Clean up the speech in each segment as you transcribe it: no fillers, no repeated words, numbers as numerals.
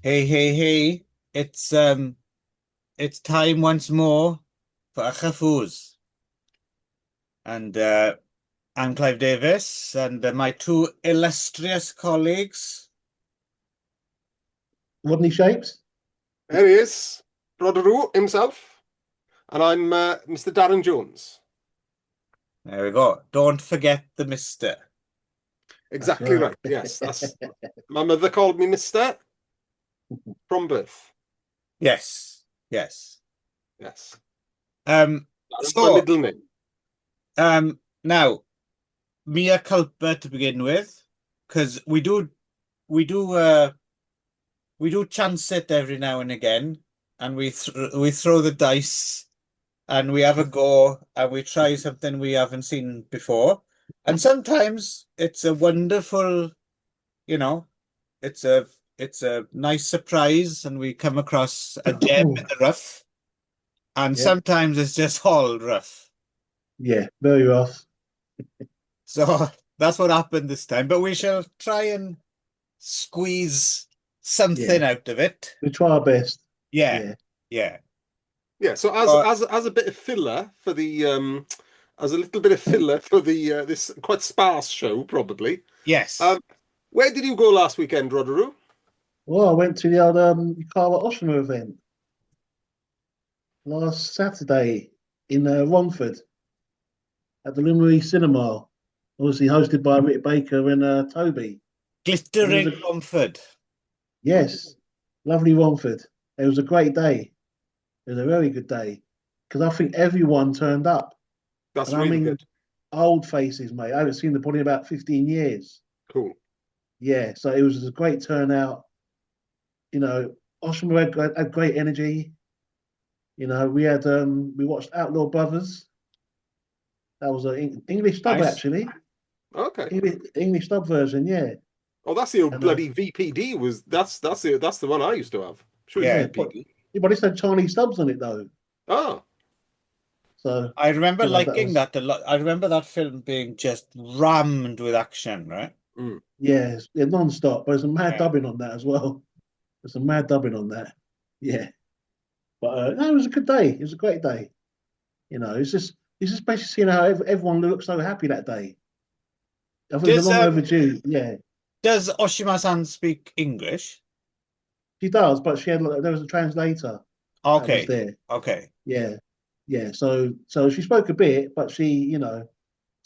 Hey, hey, hey. It's time once more for YCHYFUS. And I'm Clive Davis and my two illustrious colleagues. Rodney Shapes. There he is, Roderick himself, and I'm Mr. Darren Jones. There we go. Don't forget the Mister. That's Exactly right. right. Yes, that's my mother called me Mr. from birth. Yes, yes. Yes, Um, Darren's my so middle name. now mea culpa to begin with, because we do chance it every now and again, and we throw the dice and we have a go and we try something we haven't seen before. And sometimes it's a wonderful, you know, it's a it's a nice surprise and we come across a gem in the rough. And Yeah, sometimes it's just all rough. yeah, very rough. So that's what happened this time. But we shall try and squeeze Yeah, something out of it. we try our best. Yeah, Yeah, yeah. Yeah. So as Uh, as as a bit of filler for the as a little bit of filler for the this quite sparse show, probably. yes. Um, where did you go last weekend, Roderick? well, I went to the old Carla Oshima event last Saturday in Romford at the Luminary Cinema, obviously hosted by Rick Baker and Toby. And it was Glittering a Romford. yes, lovely Romford. It was a great day. It was a very good day because I think everyone turned up, That's and I really mean good. old faces, mate. I haven't seen them probably in about 15 years. Cool. Yeah, so it was a great turnout. You know, Oshima had great energy. You know, we watched Outlaw Brothers. That was an English dub Nice. actually, Okay. English dub version. Yeah, Oh, that's the old and bloody VPD. That's the one I used to have. I'm sure it's Yeah. yeah, VPD. but it's had Chinese subs on it though. Ah, So I remember that liking was that a lot. I remember that film being just rammed with action, right? mm. yeah, non-stop. But there's some mad Yeah. dubbing on that as well. There's some mad dubbing on that. Yeah, but no, it was a good day. It was a great day. You know, it's just basically seeing how everyone looked so happy that day. I think it was a Does long overdue. Yeah, does Oshima-san speak English? she does, but there was a translator that was Okay. there. Okay. Yeah, yeah. So she spoke a bit, but so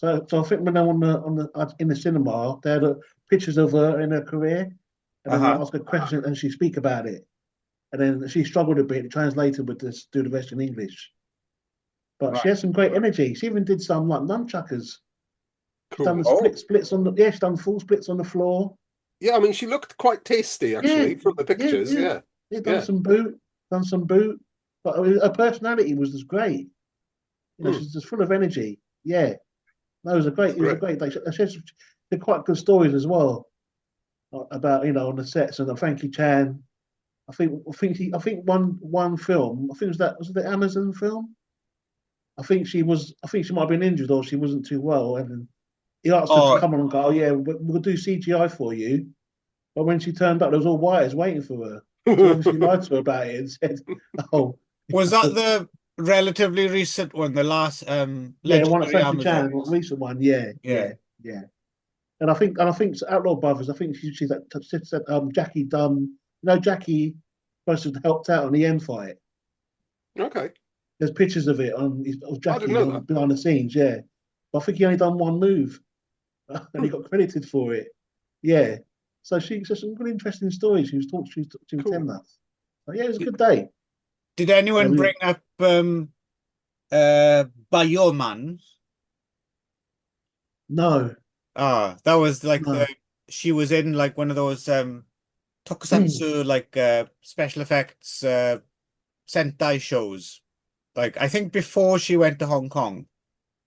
I think when they were in the cinema, they had pictures of her in her career, and then they Uh-huh. ask a question and she speak about it, and then she struggled a bit. The translator would just do the rest in English, but she Right. has some great energy. She even did some like nunchuckers. She's done Cool. the Oh, splits on the yeah. She's done full splits on the floor. Yeah, I mean, she looked quite tasty Yeah, actually from the yeah, pictures. yeah. Yeah, Yeah, yeah. done some boot, but her personality was just great. You know, Hmm. she's just full of energy. Yeah, no, That's it was a great. great day. She had quite good stories as well about on the sets and Frankie Chan. I think one film. I think was it the Amazon film. I think she might have been injured or she wasn't too well, and he asked her to oh, come on and go. Oh yeah, we'll do CGI for you. But when she turned up, there was all wires waiting for her. So obviously lied to her about it and said, "Oh, was that the relatively recent one, the last yeah, the one at Legendary Frankie Chan, the Amazons? recent one, yeah, yeah, Yeah. yeah." And I think Outlaw Brothers. I think she's that Jackie Dunn. Jackie supposed to have helped out on the end fight. Okay, There's pictures of it of I didn't Jackie know on that. behind the scenes. Yeah, but I think he only done one move, and Hmm. he got credited for it. Yeah, so she said some really interesting stories. She was telling Cool. us. So yeah, it was a Did, good day. did Yeah, anyone bring up Bioman? no, Ah, that was like the no. she was in like one of those tokusatsu like special effects Sentai shows. Like I think before she went to Hong Kong.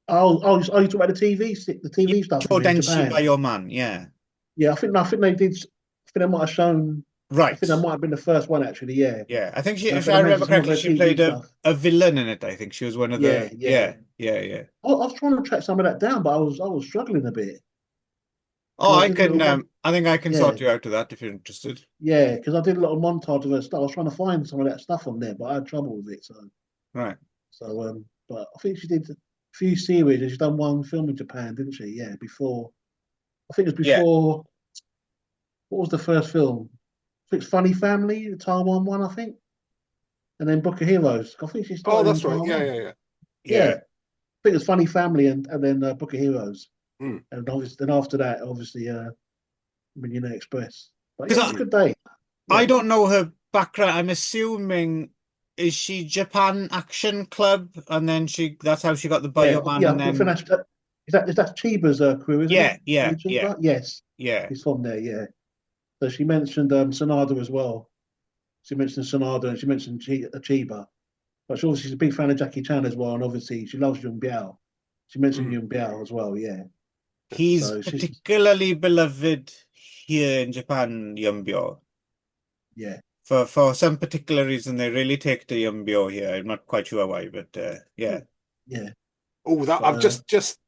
You talk about the Yeah, TV stuff in Chodenshi Japan. Bioman, yeah. Yeah, I think they did. I think they might have shown. I think Right. that might have been the first one actually. Yeah, Yeah. I think she, and I if think I they remember mentioned some of correctly, her she TV played stuff. a villain in it. I think she was one of Yeah, the yeah. yeah, yeah, yeah. I was trying to track some of that down, but I was struggling a bit. Oh, I I did a can. little I think I can yeah, sort you out of that if you're interested. yeah, because I did a little montage of her stuff. I was trying to find some of that stuff on there, but I had trouble with it. Right. But I think she did a few series. She's done one film in Japan, didn't she? Yeah, before. I think it was Yeah. before. What was the first film? I think it's Funny Family, the Taiwan one, I think, and then Book of Heroes. I think she Oh, started in that's right. Yeah, Taiwan. yeah, yeah. Yeah, Yeah. I think it's Funny Family and then Book of Heroes, Mm, and obviously then after that, obviously, Millionaire Express. But yeah, it was Because a mm. good day. I Yeah, don't know her background. I'm assuming is she Japan Action Club, and then that's how she got the Bioman, yeah. and I think then that's Chiba's crew, isn't it? yeah, yeah, Lee yeah, Chiba? Yes, yeah. he's from there. Yeah. So she mentioned Sonada as well. She mentioned Sonada and she mentioned Chiba. But she's a big fan of Jackie Chan as well, and obviously she loves Yun Biao. She mentioned Mm. Yun Biao as well. Yeah. He's So she's particularly beloved here in Japan, Yumbyo. yeah. For some particular reason, they really take to Yumbyo here. I'm not quite sure why, but yeah. Yeah. Oh, that But I've just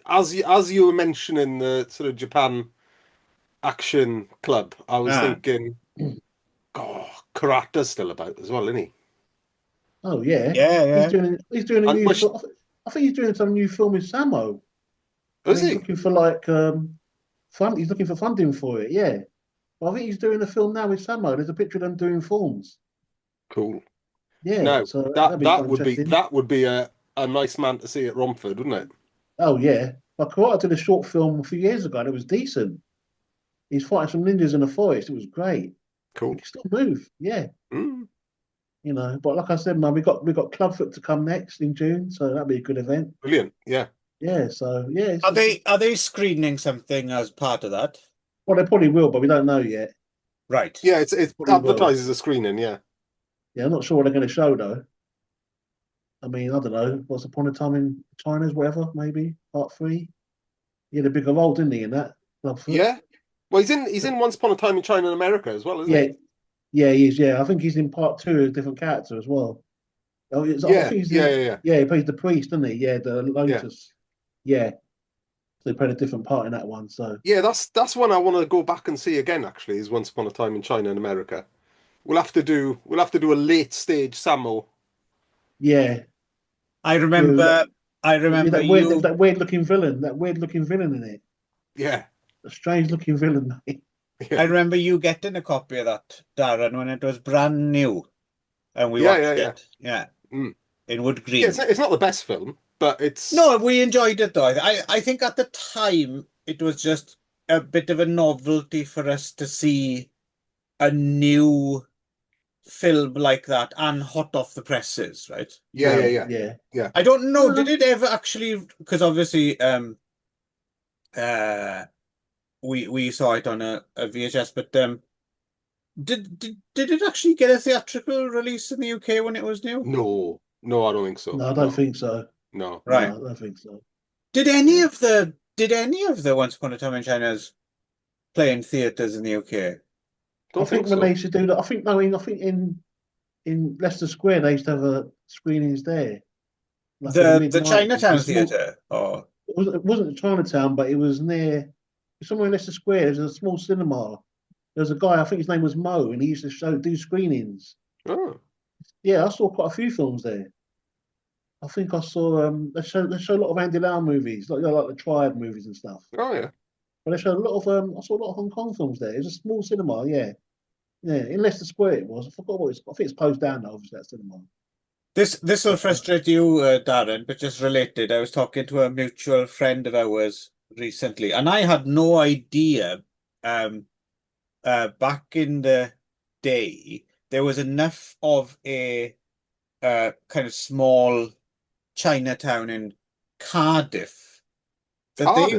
as you were mentioning the sort of Japan action club, I was Ah, thinking, oh, Karata's still about as well, isn't he? oh yeah, yeah, yeah. he's doing a And new which film. I think he's doing some new film with Samo, and is he's he? looking for like fun. He's looking for funding for it. Yeah. But I think he's doing a film now with Samo. There's a picture of them doing films. Cool. Yeah. No, So that'd that be quite that would be interesting. that would be a nice man to see at Romford, wouldn't it? Oh yeah. But Karate did a short film a few years ago, and it was decent. He's fighting some ninjas in the forest. It was great. He Cool. can still move. Yeah. Mm, But like I said, man, we got Clubfoot to come next in June, so that'll be a good event. brilliant. Yeah. Yeah, so yeah, Are they screening something as part of that? well, they probably will, but we don't know yet. Right. Yeah, it's Probably will. advertises a screening, yeah. Yeah, I'm not sure what they're going to show though. I mean, I don't know. Once upon a time in China's whatever, maybe part 3. He had a bigger role, didn't he, in that Clubfoot? Yeah. Well, he's in Once Upon a Time in China and America as well, isn't Yeah, he? yeah, he is. Yeah, I think he's in part 2, a different character as well. I Yeah, think he's yeah, in. yeah, yeah. Yeah, he plays the priest, doesn't he? Yeah, the Yeah. Lotus. Yeah, so he played a different part in that one. So Yeah, that's one I want to go back and see again, actually, is Once Upon a Time in China and America. We'll have to do a late stage Samo. yeah, I yeah, remember. I yeah, remember that weird, you. that weird looking villain, in it. Yeah, A strange looking villain. I yeah, remember you getting a copy of that, Darren, when it was brand new, and we yeah, yeah, watched yeah. it. Yeah, Mm. in Wood Yeah, Green. it's not the best film, but it's No, we enjoyed it though. I think at the time it was just a bit of a novelty for us to see a new film like that and hot off the presses, right? yeah, yeah, Yeah, yeah, yeah. yeah. I don't know, did No, it ever actually? Because obviously, uh, we saw it on a VHS, but did it actually get a theatrical release in the UK when it was new? No, no, I don't think so. no, I don't No, think so. no. Right. No, I don't think so. Did Yeah. any of the Once Upon a Time in China's play in theaters in the UK? I Don't think think when they so. used to do that, I think in Leicester Square they used to have a screenings there, like in the The mid-90s. A Chinatown small, theater, or it wasn't Chinatown, but it was near somewhere in Leicester Square. There's a small cinema. There was a guy, I think his name was Mo, and he used to do screenings. Oh, Yeah, I saw quite a few films there. I think I saw they show a lot of Andy Lau movies, like the Triad movies and stuff. oh yeah. But they showed a lot of I saw a lot of Hong Kong films there. It was a small cinema, yeah. Yeah, in Leicester Square it was. I forgot what it's. I think it's closed down now, obviously that cinema. this will But frustrate you, Darren, but just related. I was talking to a mutual friend of ours recently, and I had no idea. Um, Back in the day, there was enough of a kind of small Chinatown in Cardiff that Cardiff.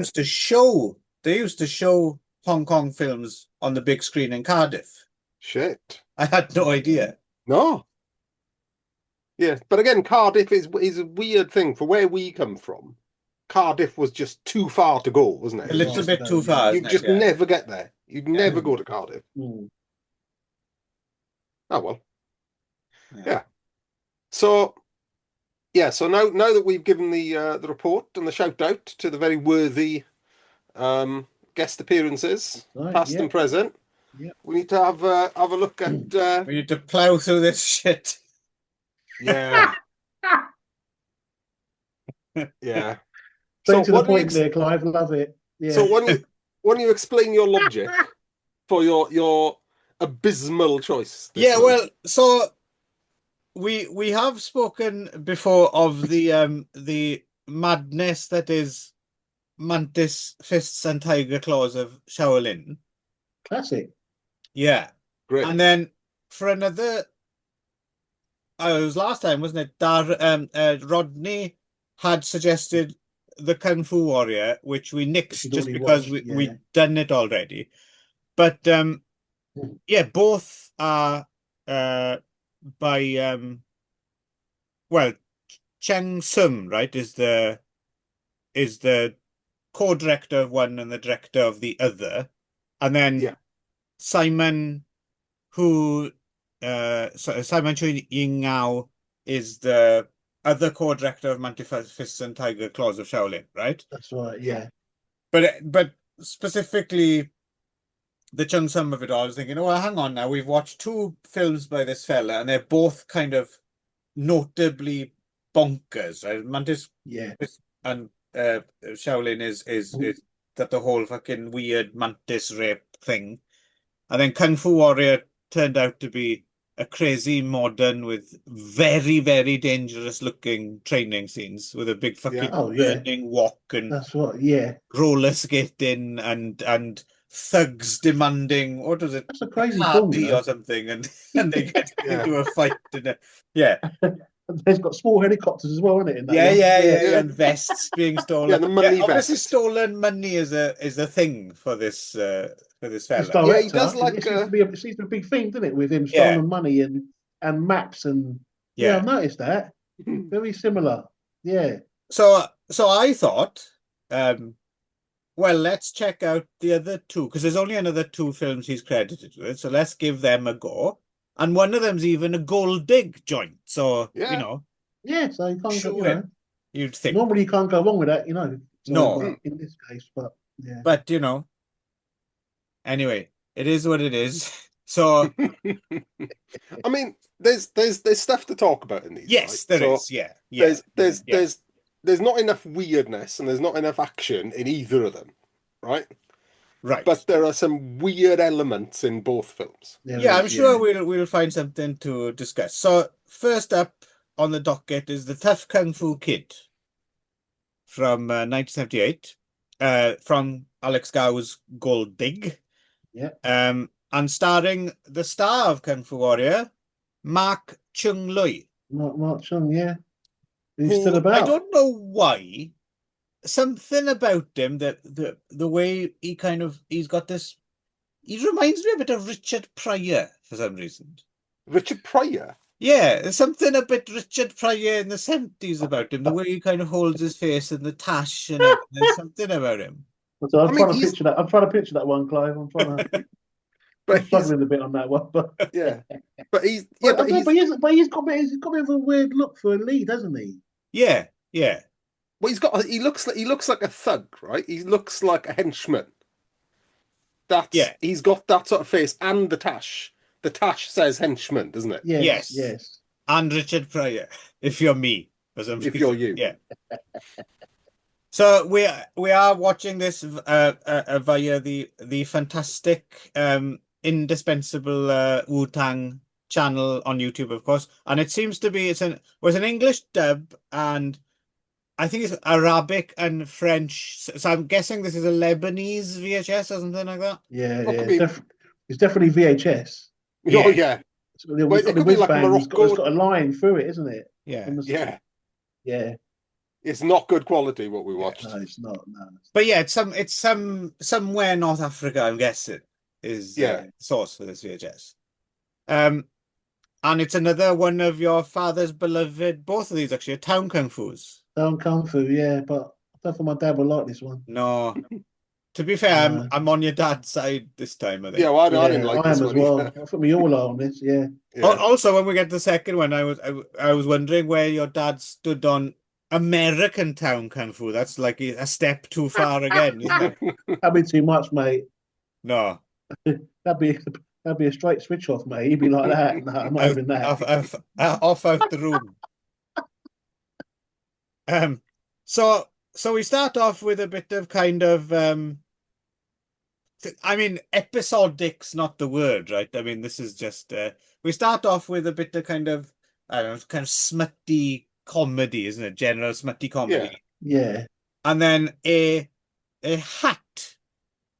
they used to show Hong Kong films on the big screen in Cardiff. Shit. I had no idea. No. Yeah, but again, Cardiff is a weird thing for where we come from. Cardiff was just too far to go, wasn't it? A It was little far to just bit go, too yeah. far, isn't you'd it? just Yeah. never get there. You'd Yeah. never go to Cardiff. Mm. Oh well. Yeah. Yeah. So yeah, so now that we've given the report and the shout out to the very worthy guest appearances, Right, past yeah. and present. Yeah. We need to have a look at We need to plow through this shit. yeah, yeah. So Straight to the what do you point there, Clive. Love it. so Yeah. when you explain your logic for your abysmal choice this Yeah, week? well, so we have spoken before of the madness that is Mantis Fists and Tiger Claws of Shaolin. Classic. Yeah. Great. And then for another, it was last time, wasn't it? Rodney had suggested the Kung Fu Warrior, which we nixed She'd just already because watched. Yeah. we'd done it already. But yeah, both are by well, Cheng Sum, right, is the co-director of one and the director of the other. And then Yeah. Simon Simon Chu Ying Ngao is the other co-director of Mantis Fists and Tiger Claws of Shaolin, right? That's right. Yeah. Yeah. But specifically the Chung Sum of it all, I was thinking, oh, well, hang on now, we've watched two films by this fella, and they're both kind of notably bonkers, right? Mantis Yeah. and Shaolin is that the whole fucking weird mantis rape thing. And then Kung Fu Warrior turned out to be a crazy modern with very, very dangerous looking training scenes with a big fucking Oh, yeah. burning wok and That's right. Yeah. roller skating and thugs demanding, what was it, That's a crazy film, you party know. or something, and they get Yeah. into a fight. Yeah. There's got small helicopters as well, isn't it? In that Yeah, one? yeah, and vests being stolen. Yeah, the money obviously vest. stolen money is a thing for this This fella. Yeah, he director, does like it seems to be a big thing, doesn't it, with him Yeah. stolen money and maps and Yeah. I've noticed that. Very similar. Yeah. So I thought, well, let's check out the other two, because there's only another two films he's credited with, so let's give them a go. And one of them's even a gold dig joint, so Yeah. Yeah, so you can't go, Shoe in, you'd think. normally you can't go wrong with that, So, No. but in this case, but yeah. But anyway, it is what it is. So I mean, there's stuff to talk about in these. yes, right? there So is. Yeah. There's not enough weirdness and there's not enough action in either of them, right? Right. But there are some weird elements in both films. Yeah, I'm sure we'll find something to discuss. So first up on the docket is the Tough Kung Fu Kid from 1978, from Alex Gow's Gold Dig. Yeah. And starring the star of Kung Fu Warrior, Mark Chung Lui. Mark Chung, yeah. He's who, still about. I don't know why. Something about him, that the way he's got this, he reminds me a bit of Richard Pryor for some reason. Richard Pryor? Yeah, there's something a bit Richard Pryor in the 70s about him, the way he kind of holds his face in the tash and everything. There's something about him. So I'm trying to picture that. I'm trying to picture that one, Clive. I'm trying to. But I'm struggling a bit on that one, but yeah, but he's but he's got a bit of a weird look for a lead, hasn't he? Yeah. Well, he looks like a thug, right? He looks like a henchman. He's got that sort of face and the tash. The tash says henchman, doesn't it? Yes. And Richard Pryor, if you're me, for some if reason. you're you, yeah. So we are watching this via the fantastic, indispensable Wu-Tang channel on YouTube, of course, and it seems to be it's an English dub, and I think it's Arabic and French. So I'm guessing this is a Lebanese VHS or something like that. Yeah. It's definitely VHS. Oh yeah. It could be like Morocco. It's got a line through it, isn't it? Yeah. Yeah. It's not good quality what we watched. No, it's not. No. But yeah, it's somewhere North Africa, I'm guessing, is source for this VHS. And it's another one of your father's beloved. Both of these actually are Town Kung Fu's. Town Kung Fu, yeah, but I don't think my dad would like this one. No. To be fair, I'm on your dad's side this time, I think. Yeah, well, I didn't like this one well. either. I think we all are on this, yeah. Also, when we get to the second one, I was wondering where your dad stood on American town kung fu. That's like a step too far again, isn't it? That'd be too much, mate. No. That'd be a straight switch off, mate. He'd be like that. No, I'm not Out, having that. off out the room. So we start off with a bit of kind of I mean, episodic's not the word, right? I mean, this is just we start off with a bit of kind of, I don't know, kind of smutty comedy, isn't it? General smutty comedy. Yeah. And then a hat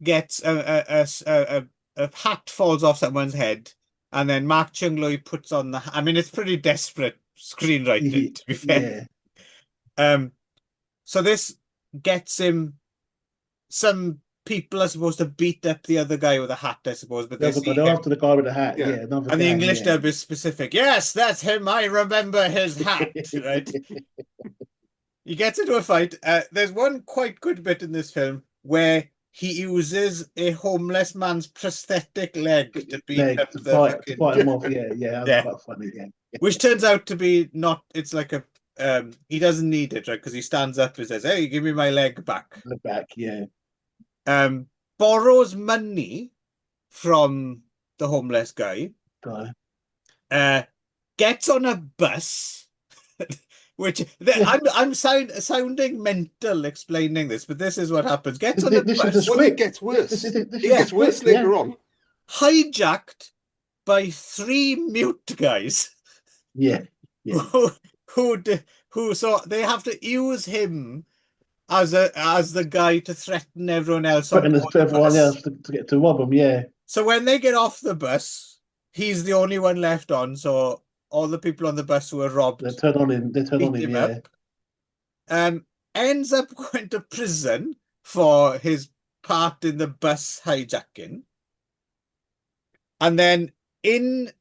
gets a hat falls off someone's head, and then Mark Chung-Lui puts on the. I mean, it's pretty desperate screenwriting, to be fair. Yeah. So this gets him. Some people are supposed to beat up the other guy with a hat, I suppose, but The they other guy, see they're him. after the guy with the hat. Yeah. Yeah, another And the gang, English yeah. dub is specific. Yes, that's him. I remember his hat, right? He gets into a fight. There's one quite good bit in this film where he uses a homeless man's prosthetic leg to beat Leg up to the fight fucking... him off. Yeah, yeah, Yeah. that's quite funny. Yeah, Which turns out to be not. It's like a. He doesn't need it, right? Because he stands up and says, "Hey, give me my leg back." the back. Yeah, Borrows money from the homeless guy. Gets on a bus, which I'm sounding mental explaining this, but this is what happens. Gets on a This is bus. the Well, it script. gets worse. This It is gets the worse script, later on. Hijacked by 3 mute guys. Yeah, yeah. Who so they have to use him as the guy to threaten everyone else on Threatening board the everyone bus. else to get to rob them. Yeah, So when they get off the bus, he's the only one left on. So all the people on the bus who were robbed they turn on him. beat him up. Ends up going to prison for his part in the bus hijacking. And then in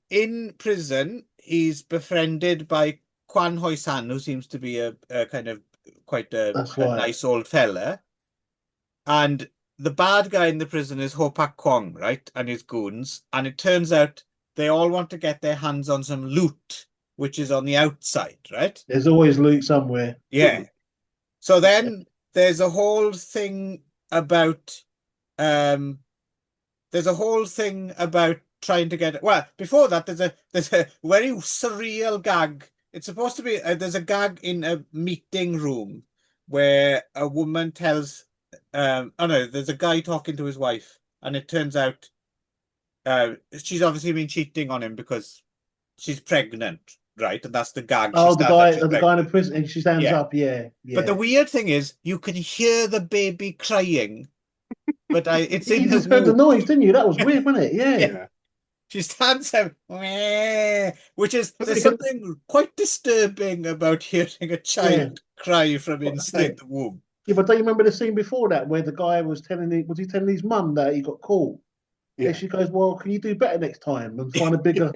prison, he's befriended by Kwan Hoi San, who seems to be a kind of quite a nice old fella. And the bad guy in the prison is Ho Pak Kwong, right? And his goons. And it turns out they all want to get their hands on some loot, which is on the outside, right? There's always loot somewhere. Yeah. So then there's a whole thing about trying to get, well, before that there's a very surreal gag. It's supposed to be there's a gag in a meeting room where a woman tells there's a guy talking to his wife, and it turns out she's obviously been cheating on him because she's pregnant, right? And that's the gag. Oh, the guy in the prison, and she stands up. Yeah, yeah. But the weird thing is, you can hear the baby crying, but it's in you the just heard the noise, didn't you? That was weird, wasn't it? Yeah. Yeah. She stands up, which is there's something quite disturbing about hearing a child cry from inside the womb. Yeah, but don't you remember the scene before that where the guy was telling his mum that he got caught? Yeah. And she goes, "Well, can you do better next time and find a bigger,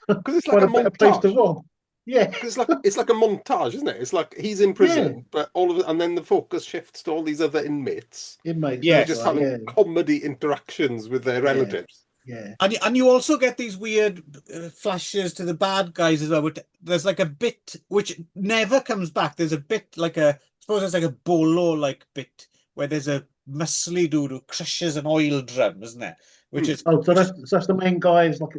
because it's like a better place to montage. rob?" Yeah, it's like a montage, isn't it? It's like he's in prison, but all of it, and then the focus shifts to all these other inmates. Yeah, just having comedy interactions with their relatives. Yeah, and you also get these weird flashes to the bad guys as well. There's like a bit which never comes back. There's a bit like I suppose it's like a bolo like bit where there's a muscly dude who crushes an oil drum, isn't it? Which is so that's the main guy. Is like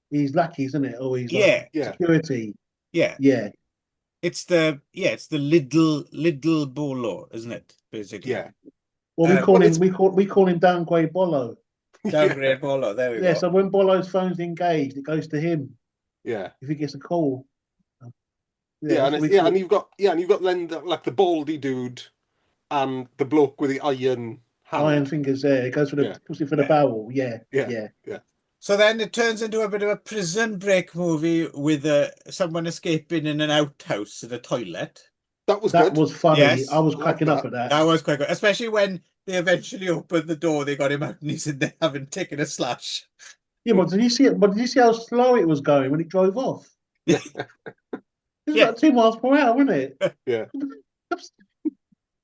he's lackeys, isn't it? Or he's security. Yeah. It's the little bolo, isn't it? Basically. Yeah. Well, we call him downgrade Bolo. Downgrade Bolo. There we go. Yeah. So when Bolo's phone's engaged, it goes to him. Yeah. If he gets a call. And you've got then the baldy dude and the bloke with the iron hand. Iron fingers there. It goes for the barrel. Yeah. So then it turns into a bit of a prison break movie with someone escaping in an outhouse in a toilet. That was funny. Yes, I was cracking up at that. That was quite good, especially when they eventually opened the door. They got him out, and he's in there having taken a slash. Yeah, but did you see it? But did you see how slow it was going when it drove off? Yeah. It was like 2 miles per hour, wasn't it? Yeah.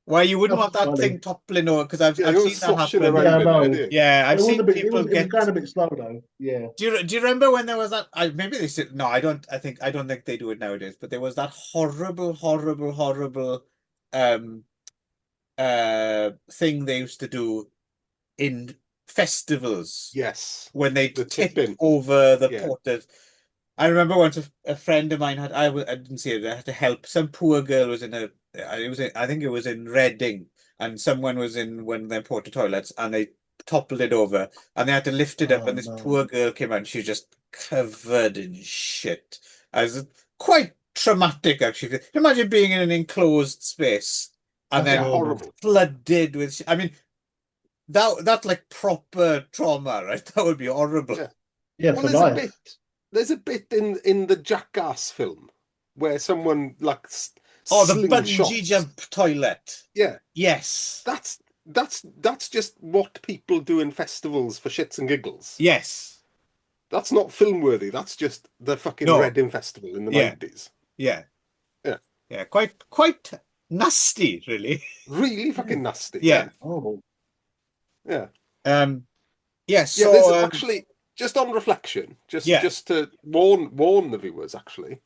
Why you wouldn't want That's that funny. thing toppling over, because I've Yeah, I've you're seen that sloshing happen. around Yeah, I in know. there, do Yeah, I've It was seen a bit. people It was get. going a bit slow though. Yeah. Do you remember when there was that? Maybe they said no. I don't think they do it nowadays. But there was that horrible um thing they used to do in festivals Yes, when they the tip tipping. over the Yeah. porters. I remember once a friend of mine had. I didn't see it. I had to help. Some poor girl was in a. It was. I think it was in Reading, and someone was in one of their porta toilets, and they toppled it over, and they had to lift it up, Oh and this no. poor girl came out, and she was just covered in shit. I was quite traumatic, actually. Imagine being in an enclosed space and That's Yeah, then horrible. horrible. flooded with. I mean, that's like proper trauma, right? That would be horrible. Yeah. Yeah, Well, for life. there's a bit in the Jackass film where someone like Oh, the bungee slingshots. jump toilet. Yeah, Yes. that's just what people do in festivals for shits and giggles. Yes. That's not film worthy. That's just the fucking No. Reading Festival in the Yeah. 90s. Yeah. Yeah. Yeah. Quite nasty, really. Really fucking nasty. Yeah. Horrible. Yeah. Yeah. Yeah, there's So actually just on reflection, yeah. just to warn the viewers, actually,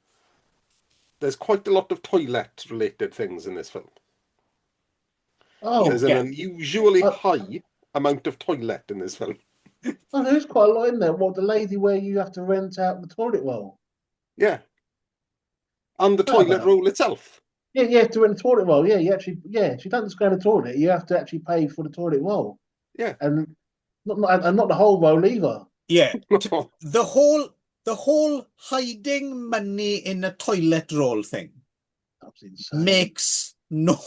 there's quite a lot of toilet related things in this film. Oh, There's an Yeah. unusually uh, high amount of toilet in this film. oh, there's quite a lot in there. What, the lady where you have to rent out the toilet roll? Yeah. And the That toilet about? roll itself. Yeah, you have to rent the toilet roll. Yeah, you actually. Yeah, she doesn't just go to the toilet. You have to actually pay for the toilet roll, Yeah. and not the whole roll either. Yeah. The whole hiding money in a toilet roll thing That's insane. makes no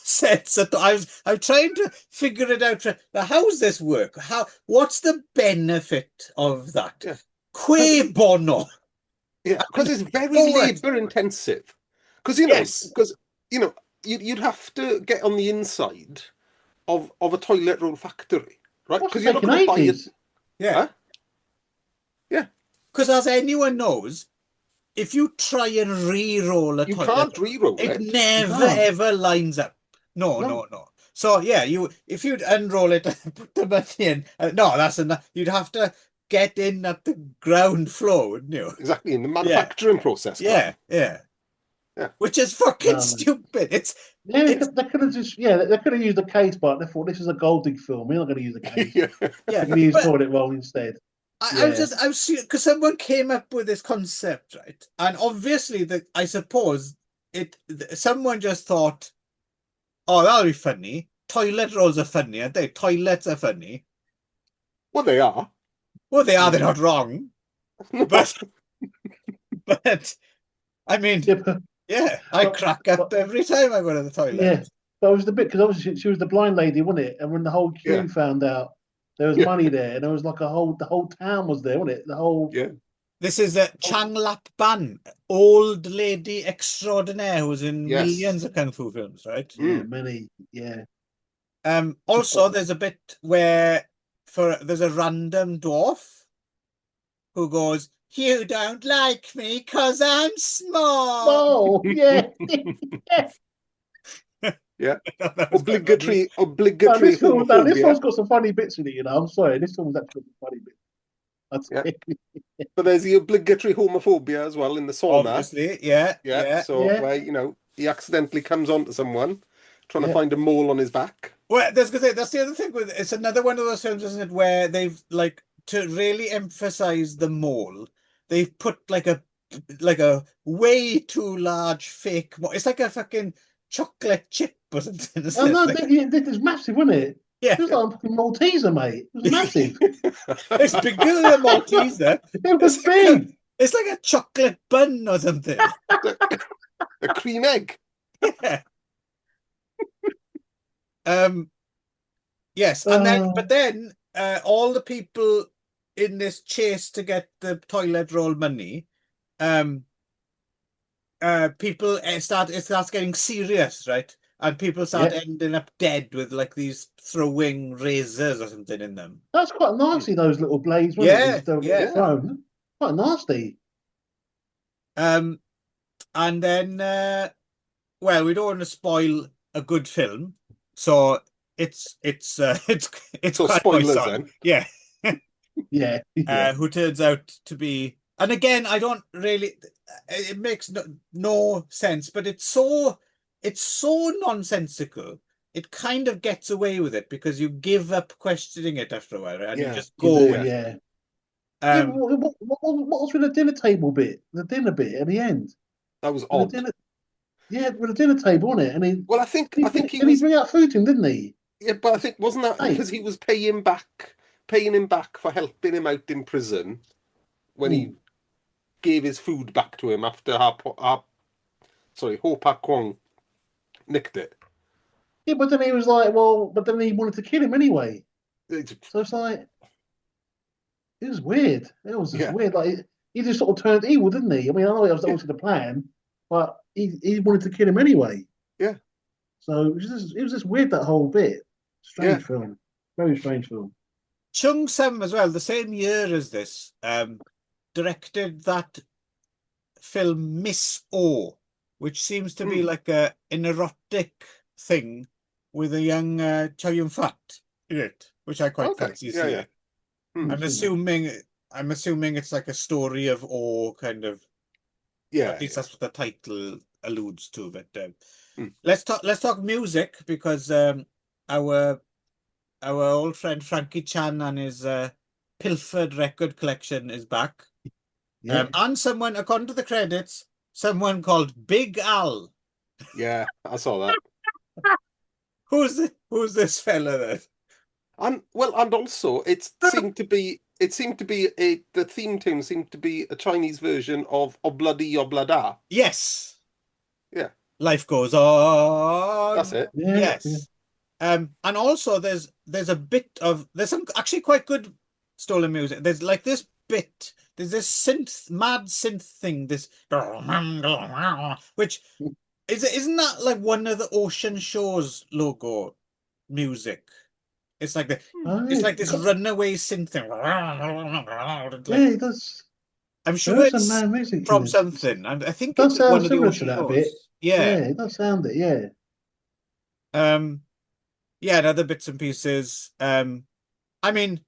sense at all. I'm trying to figure it out. How's this work? What's the benefit of that? Yeah. Que bono. Yeah, because it's very For what? labor intensive. Because Yes. you'd have to get on the inside of a toilet roll factory, right? What's Because you're not taking going to buy it. ages? Yeah. Huh? Yeah. Because as anyone knows, if you try and re-roll a You toilet, can't re-roll it it. never No. ever lines up. No. So yeah, if you'd unroll it and put the money in, no, that's enough. You'd have to get in at the ground floor, wouldn't you? Exactly, in the manufacturing process. Yeah. Yeah. Which is fucking No, no. stupid. Yeah, It's they could have just they could have used the case, but they thought this is a gold dig film. We're not going to use the case. Yeah. We're yeah. going to use But toilet roll instead. I was because someone came up with this concept, right? And obviously, I suppose someone just thought, oh, that'll be funny. Toilet rolls are funny, aren't they? Toilets are funny. Well, they are. Well, they are. They're not wrong. But I mean, Yeah, I crack up every time I go to the toilet. yeah. But it was the bit because obviously she was the blind lady, wasn't it? And when the whole queue found out there was money there, and there was like the whole town was there, wasn't it? The whole This is a Chang Lap Ban, old lady extraordinaire who's in millions of kung fu films, right? Yeah, many. Yeah. Also, there's a bit where there's a random dwarf who goes, "You don't like me because I'm small." Oh, yeah. Yeah. That was quite Obligatory This homophobia. one's got some funny bits in it, you know. I'm sorry, this one's actually got some funny bits. But there's the obligatory homophobia as well in the sauna. Obviously, yeah. So where he accidentally comes onto someone trying to find a mole on his back. Well, that's the other thing with it's another one of those films, isn't it, where they've like to really emphasize the mole, they've put like a way too large fake mole. It's like a fucking chocolate chip or something. Oh no, Like, this is massive, wasn't it? yeah, It was like a fucking Malteser, mate. It was massive. it's bigger than a Malteser. It was big. It's like a chocolate bun or something. A cream egg. Yeah. Yes, and then all the people in this chase to get the toilet roll money, people it starts getting serious, right? And people start ending up dead with like these throwing razors or something in them. That's quite nasty, those little blades, wasn't it? Yeah. Thrown. Quite nasty. And then well, we don't want to spoil a good film, So it's it's So Cranboy spoilers son, then. yeah, Yeah. who turns out to be. And again, I don't really. It makes no sense, but it's so nonsensical. It kind of gets away with it because you give up questioning it after a while, right? And you Yeah. just You go do, with it. yeah. Yeah, but Um, what was with the dinner table bit? The dinner bit at the end. That was With the odd. dinner, yeah, with the dinner table on it, and Well, I think he did he was. bring out food to him, didn't he? Yeah, but I think wasn't that Hey, because he was paying him back for helping him out in prison when mm. he gave his food back to him after Ho Pak Kwong nicked it. Yeah, but then he was like, well, but then he wanted to kill him anyway. It's- So it's like it was weird. It was just yeah, weird. Like he just sort of turned evil, didn't he? I mean, I know it was yeah, obviously the plan, but he wanted to kill him anyway. yeah, So it was just weird that whole bit. yeah. Strange film, very strange film. Chung Sam as well, the same year as this, directed that film Miss O, which seems to be Hmm. like an erotic thing with a young Chow Yun-fat in it, which I quite Okay. fancy Yeah, seeing. yeah. Hmm. I'm assuming I'm assuming it's like a story of O kind of. At Yeah, least yeah. that's what the title alludes to. But Hmm. let's talk music because our our old friend Frankie Chan and his pilfered record collection is back. Yeah. And someone, according to the credits, someone called Big Al. Yeah, I saw that. Who's this fella then? And also it seemed to be the theme tune seemed to be a Chinese version of Obladi Oblada. Yes, Yeah, life goes that's on. it. Yeah, yeah. Yes. And also there's a bit of there's some actually quite good stolen music. There's like this bit, there's this mad synth thing, this which isn't that like one of the Ocean Shores logo music? It's like Oh, it's yeah, like this runaway synth thing. yeah, Like it does. I'm There sure is some it's mad music in from this. something, and I It think it's does one sound of the similar to Ocean that a bit. Shores. Yeah. Yeah, it does sound it. Yeah, Um, yeah, and other bits and pieces. I mean,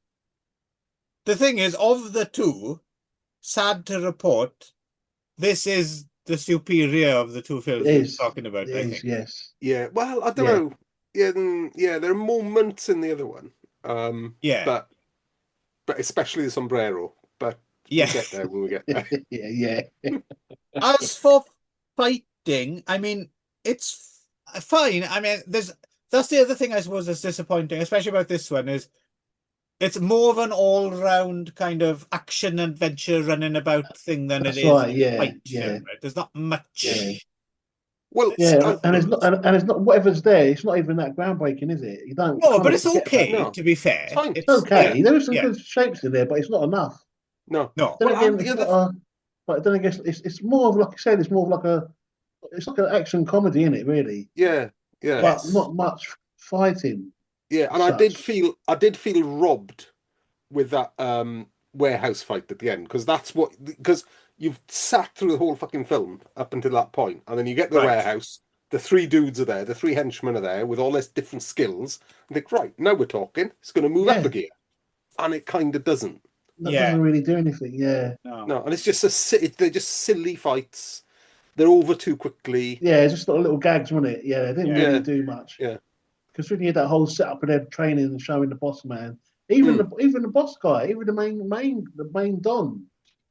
the thing is, of the two, sad to report, this is the superior of the two it films we're is. talking about, It I is. think. Yes. Yeah. Well, I don't Yeah. know. Yeah, yeah. There are moments in the other one, Yeah. but especially the sombrero. But we'll Yeah. get there when we get there. Yeah. Yeah. As for fighting, I mean, it's fine. I mean, that's the other thing I suppose that's disappointing, especially about this one, is it's more of an all-round kind of action adventure running about thing than it That's is right. a Yeah. fight Yeah. film, right? There's not Yeah. much Well, Yeah. And it's not. scuffles. And it's not. Whatever's there. It's not even that groundbreaking, is it? You No, kind but of it's forget about it. okay, no, to be it's fair. fine. It's It's yeah, okay. There are some yeah. good shapes in there, but it's not enough. No. No. Then Well, again, and it's the not other, a. But then I guess it's more of like I said. It's more of like a. It's like an action comedy in it, really, yeah, yeah, but Yes. not much fighting yeah. And as I did such. feel robbed with that warehouse fight at the end because you've sat through the whole fucking film up until that point, and then you get to the Right. warehouse. The three dudes are there. The three henchmen are there with all their different skills. And think, right now we're talking. It's going to move up a Yeah, gear, and it kind of doesn't. that Yeah. doesn't really do anything. Yeah, No. No, and it's just they're just silly fights. They're over too quickly. yeah, it's just little gags, wasn't it? Yeah, it didn't Yeah. really Yeah, do much. yeah. Considering you had that whole setup of them training and showing the boss man, Mm. even the boss guy, even the main Don,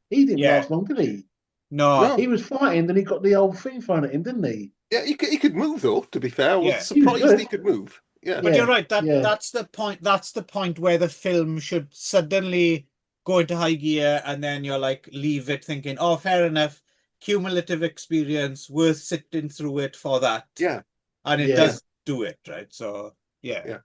he didn't Yeah. last long, did he? No. No, He was fighting, then he got the old thing thrown at him, didn't he? yeah, he could move though. To be fair, I was Yeah. He was surprised good. he could move. Yeah, But you're Yeah, right, yeah, that's the point. That's the point where the film should suddenly go into high gear and then you're like leave it thinking, oh, fair enough, cumulative experience, worth sitting through it for that. yeah, And it yeah. yeah, does do it, right? So yeah. yeah.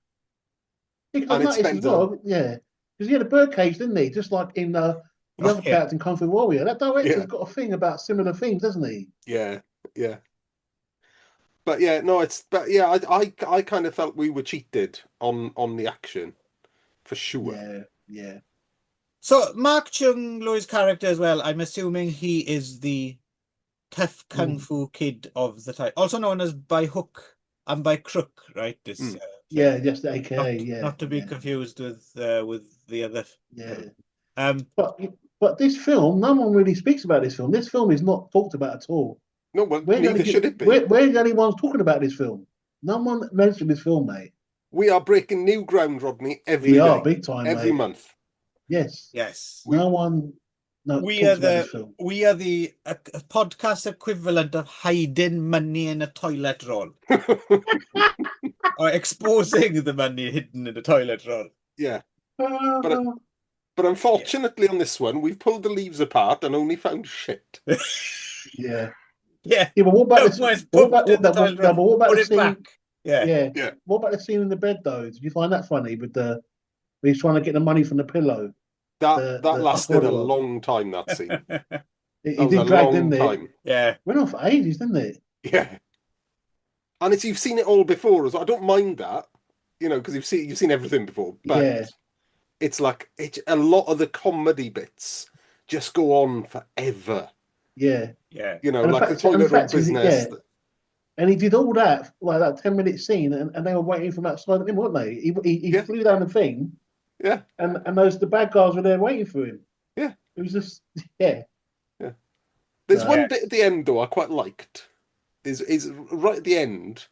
Because I've And it noticed as spends well, yeah, because he had a birdcage, didn't he? Just like in the Oh other yeah. character in Kung Fu Warrior. That director's yeah, got a thing about similar things, doesn't he? yeah, yeah. But yeah, no, but yeah, I kind of felt we were cheated on the action for sure. Yeah, yeah. So Mark Chung Loi's character as well, I'm assuming he is the tough kung Mm. fu kid of the time, also known as by hook and by crook, right? This Mm. Yeah, just AKA. Yeah, not to be yeah, confused with the other yeah. film. But this film, no one really speaks about this film. This film is not talked about at all. No, well, neither should it be. Where's anyone's talking about this film? No one mentioned this film, mate. We are breaking new ground, Rodney, every We day, are big time, every mate. month. Yes. Yes. No one We talks are about this film. we are the a podcast equivalent of hiding money in a toilet roll. Or exposing the money hidden in the toilet roll. Yeah. But unfortunately on this one, we've pulled the leaves apart and only found shit. Yeah. Yeah. Yeah, but what about this? Someone's What about pumped in the what, toilet no, roll, but what about put the it scene? back. Yeah. Yeah. Yeah. What about the scene in the bed though? Did you find that funny with when he's trying to get the money from the pillow? That lasted a monologue. long time, that scene. He That was did a drag, long didn't it? time. Yeah. Went on for ages, didn't it? Yeah. And you've seen it all before as well. I don't mind that, because you've seen everything before. But Yeah. it's like a lot of the comedy bits just go on forever. Yeah. Yeah. Like the toilet roll business. Yeah. And he did all that, like that 10-minute scene, and they were waiting for him outside of him, weren't they? He flew down the thing. Yeah. And the bad guys were there waiting for him. Yeah. It was just yeah. Yeah. There's one bit at the end though I quite liked. Is right at the end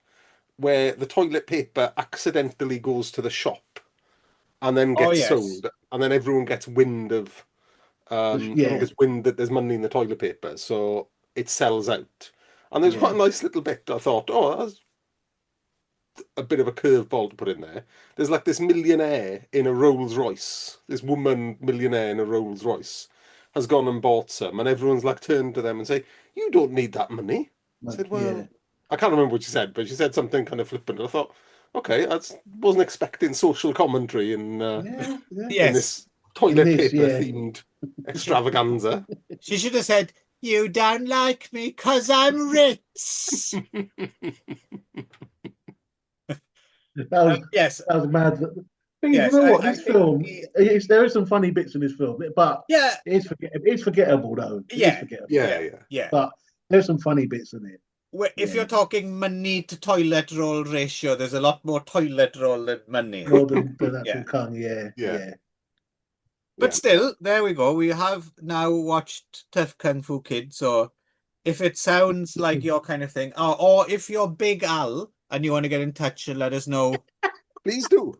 where the toilet paper accidentally goes to the shop and then gets sold, and then everyone gets wind of everyone gets wind that there's money in the toilet paper, so it sells out. And there's quite a nice little bit. I thought, that's a bit of a curveball to put in there. There's like this millionaire in a Rolls Royce. This woman millionaire in a Rolls Royce has gone and bought some, and everyone's like turned to them and say, "You don't need that money." I said, "Well," I can't remember what she said, but she said something kind of flippant. I thought, okay, I wasn't expecting social commentary in this toilet paper themed extravaganza. She should have said, "You don't like me because I'm rich." Yes, that was mad. You know what? This film, there is some funny bits in this film, but it's forgettable though. Yeah, yeah. But there's some funny bits in it. If you're talking money to toilet roll ratio, there's a lot more toilet roll than money. More than actual cum, yeah. But still, there we go. We have now watched Tough Kung Fu Kid. So if it sounds like your kind of thing, or if you're Big Al and you want to get in touch and let us know, please do.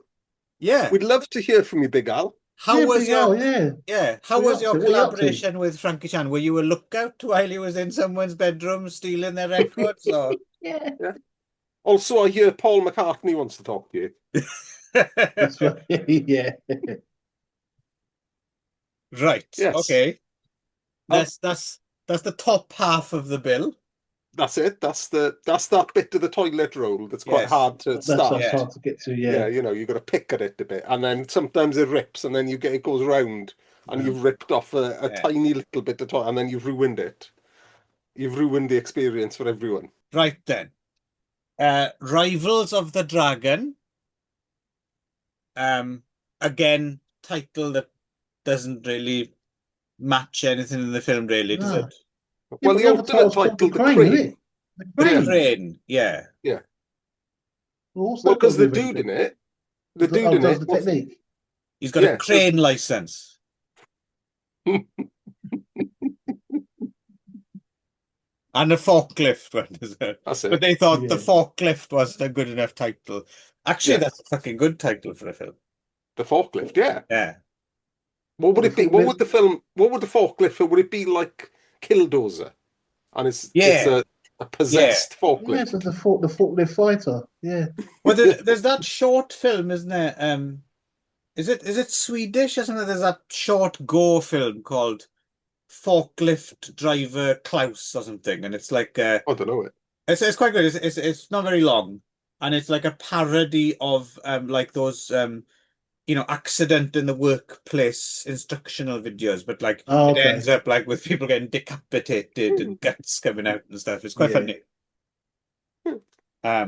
Yeah, we'd love to hear from you, Big Al. How was your collaboration with Frankie Chan? Were you a lookout while he was in someone's bedroom stealing their records? Or yeah. Also, I hear Paul McCartney wants to talk to you. That's right. Yeah. Right. Yes. Okay. That's the top half of the bill. That's it. That's that bit of the toilet roll that's quite hard to start. That's hard to get to. Yeah. You've got to pick at it a bit, and then sometimes it rips, and then it goes round, and you've ripped off a tiny little bit of toilet, and then you've ruined it. You've ruined the experience for everyone. Right then. Rivals of the Dragon. Again, title that doesn't really match anything in the film, really, does it? Well, the alternate title, The Crane. The Crane, yeah. Yeah. Well, because the dude in it, does the technique. He's got a crane license. And a forklift one, is it? That's it. But they thought the forklift wasn't a good enough title. Actually, that's a fucking good title for a film. The forklift, yeah. Yeah. What would it be? What would the forklift? Would it be like Killdozer? And it's a possessed forklift. Yeah, it's the forklift fighter. Yeah. Well, there's that short film, isn't there? Is it Swedish or something? There's that short Go film called Forklift Driver Klaus or something, and it's like I don't know it. It's quite good. It's not very long, and it's like a parody of like those accident in the workplace instructional videos, but like it ends up like with people getting decapitated and guts coming out and stuff. It's quite funny. I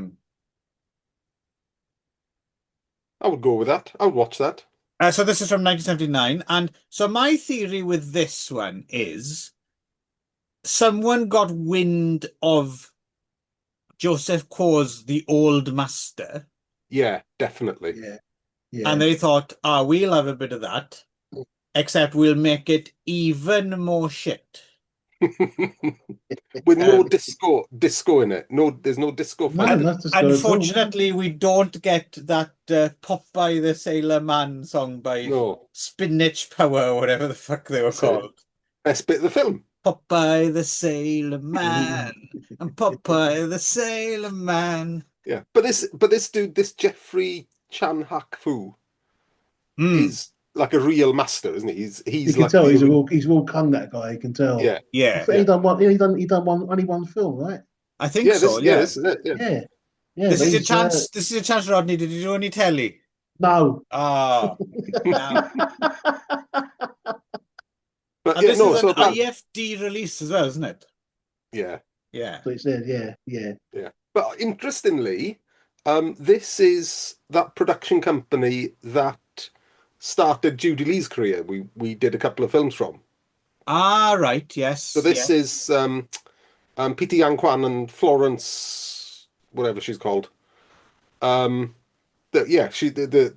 would go with that. I would watch that. So this is from 1979, and so my theory with this one is someone got wind of Joseph Coe's The Old Master, Yeah, definitely. Yeah, and yeah. they thought, we'll have a bit of that, except we'll make it even more shit. With no disco in it. No, there's no disco No, fight. that's just good at all. Unfortunately, we don't get that Popeye the Sailor Man song by No. Spinach Power or whatever the fuck they were That's it. called. Best bit of the film. Popeye the Sailor Man and Popeye the Sailor Man. Yeah, but this dude, this Jeffrey Chan Hak Fu, is like a real master, isn't he? He's You can like tell the he's real kung, that guy. You can tell. yeah, Yeah, He done one. He done one. Only one film, right? I think so. yeah, Yeah, this is it. Yeah. Yeah, yeah. this But is your he's chance. This is your chance, Rodney. Did you do any telly? no. Ah, now. But And yeah, this no. is an So apart, IFD release as well, isn't it? yeah, Yeah. So he said, yeah, yeah. yeah. But interestingly, this is that production company that started Judy Lee's career. We did a couple of films from. Ah, right. So Yes. this Yeah. is Peter Yang Kwan and Florence, whatever she's called. Yeah, she without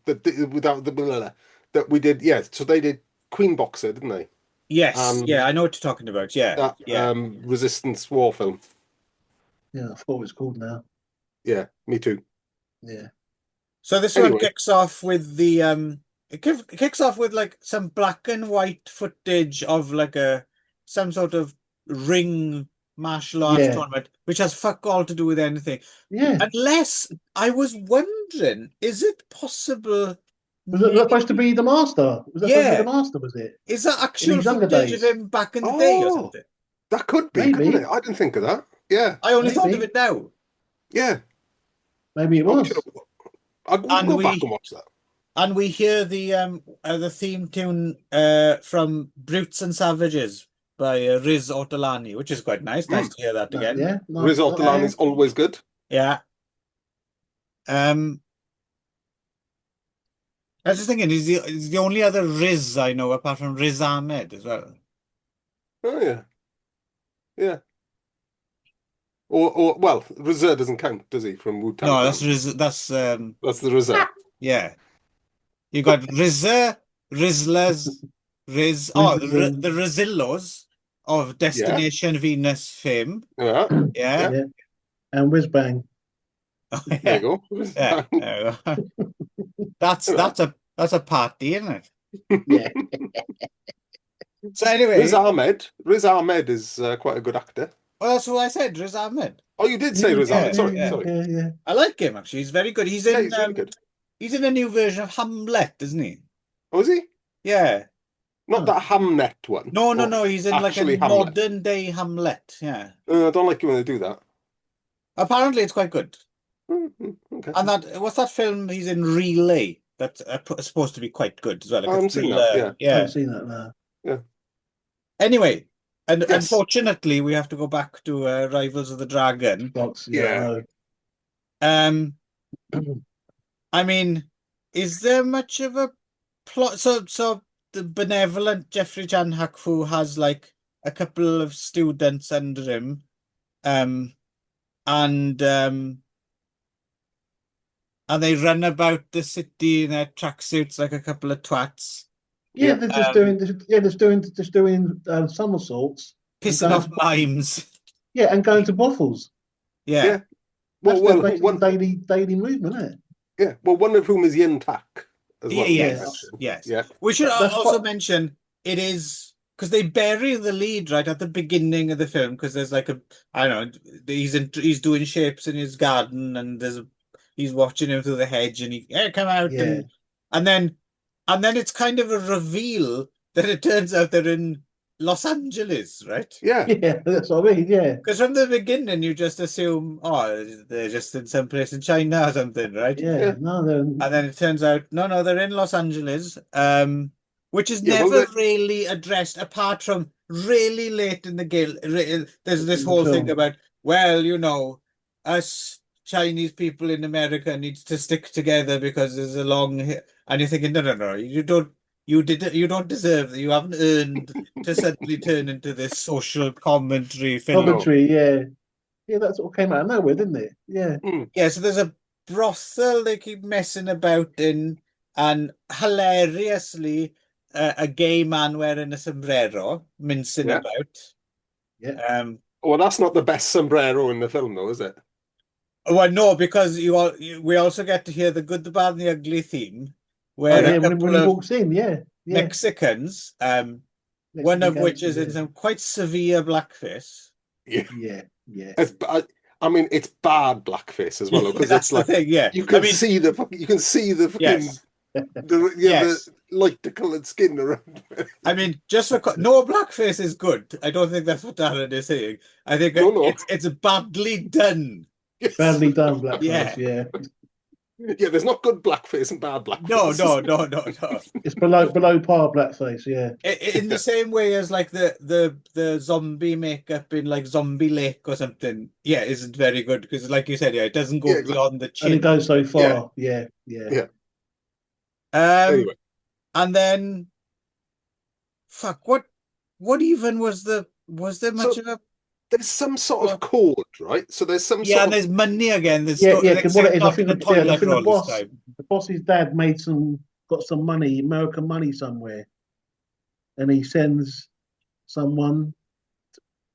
the blah, blah, blah, that we did. Yeah, so they did Queen Boxer, didn't they? Yes. Yeah, I know what you're talking about. Yeah. That Yeah. Resistance War film. Yeah, I forgot what it's called now. Yeah, me too. Yeah. So this one Anyway. kicks off with the it kicks off with like some black and white footage of like some sort of ring martial arts Yeah. tournament, which has fuck all to do with anything. Yeah. Unless I was wondering, is it possible? Was it supposed to be the master? Was that supposed to be Yeah. the master? Was it Is that in actual his younger footage of days? him back in the day or Oh, something? that could be, Maybe. couldn't it? I didn't think of that. Yeah, I only thought of Maybe. it now. yeah. Maybe it Oh, was. I'll go back and watch that. And we hear the theme tune from Brutes and Savages by Riz Ortolani, which is quite nice. Nice to hear that again. Yeah, nice. Riz Ortolani's always good. Yeah. I was just thinking, he's the only other Riz I know apart from Riz Ahmed as well. Oh yeah, yeah. Or well, Rizzer doesn't count, does he? From Wu-Tang No, Clan? that's Riz. That's the Rizzer. yeah. You got Rizzer, Rizzlers, Riz. Oh, the Rizillos of Destination Venus fame. Yeah, Yeah. Yeah. And whiz bang. there you go. Yeah. There we go. That's a party, isn't it? Yeah. So anyway, Riz Ahmed is quite a good actor. well, that's what I said, Riz Ahmed. Oh, you did say Riz Yeah, Ahmed. Sorry, yeah. sorry. Yeah. I like him actually. He's very good. He's Yeah, in he's very good. he's in a new version of Hamlet, isn't he? Oh, is he? Yeah. Not that Hamnet one. No. He's in like a actually Hamlet. modern day Hamlet. Yeah. I don't like it when they do that. Apparently, it's quite good. Okay. And what's that film he's in, Relay? That's supposed to be quite good as well. Like I a haven't seen that. thriller. I Yeah. haven't seen that now. Anyway, and Yes. unfortunately, we have to go back to Rivals of the Dragon. Box, Yeah. I mean, is there much of a plot? So the benevolent Jeffrey Chan Hak Fu has like a couple of students under him, and they run about the city in their tracksuits like a couple of twats. Yeah, they're just doing somersaults, Pissing off mimes. Yeah, and going to brothels. Yeah. Yeah. That's Well, their one, daily movement, isn't it? yeah. Well, one of whom is Yin Tak as well. Yes. Yeah. We should That's also what- mention it is because they bury the lead right at the beginning of the film because there's like I don't know, he's doing shapes in his garden and he's watching him through the hedge and come out Yeah. and then it's kind of a reveal that it turns out they're in Los Angeles, right? Yeah. Yeah, that's what I mean. Yeah. Because from the beginning you just assume, they're just in some place in China or something, right? Yeah. No, they're And then it turns out, no, they're in Los Angeles, which is Yeah, well, never really addressed apart from really late in the game. There's this In the whole thing film. about, well, us Chinese people in America needs to stick together because there's a and you're thinking, no, you don't deserve that. You haven't earned to suddenly turn into this social commentary film. commentary. Yeah. Yeah, that sort of came out of nowhere, didn't it? Yeah. Yeah, so there's a brothel they keep messing about in, and hilariously, a gay man wearing a sombrero mincing Yeah. about. Yeah. Well, that's not the best sombrero in the film, though, is it? Well, no, because we also get to hear the good, the bad, and the ugly theme, Oh where a yeah, couple when he of walks in, yeah, yeah. Mexicans, one Mexican of which gangsters, is in yeah. some quite severe blackface. Yeah. Yeah, yeah. It's, I mean, it's bad blackface as well, Yeah, because that's it's the like thing. Yeah, you I can mean, see the fucking yes, the yes. lighter coloured skin around it. I mean, just for no blackface is good. I don't think that's what Darren is saying. I think No, no. it's badly done. Yes. Badly done blackface, Yeah. yeah. Yeah, there's not good blackface and bad No, blackface. no, no, no, no. It's below par blackface, yeah. In the same way as like the zombie makeup in like Zombie Lake or something, yeah, isn't very good because, like you said, yeah, it doesn't Yeah, go exactly. beyond the Only chin. goes so Yeah, far, yeah, yeah. yeah. Um, Anyway, and then fuck, what even was there much so of a there's some sort of plot? code, right? So there's some Yeah, sort and of there's money again. There's Yeah, yeah, like because what say it is, I not in think a I toilet think roll this time. the boss's dad got some money, American money somewhere, and he sends someone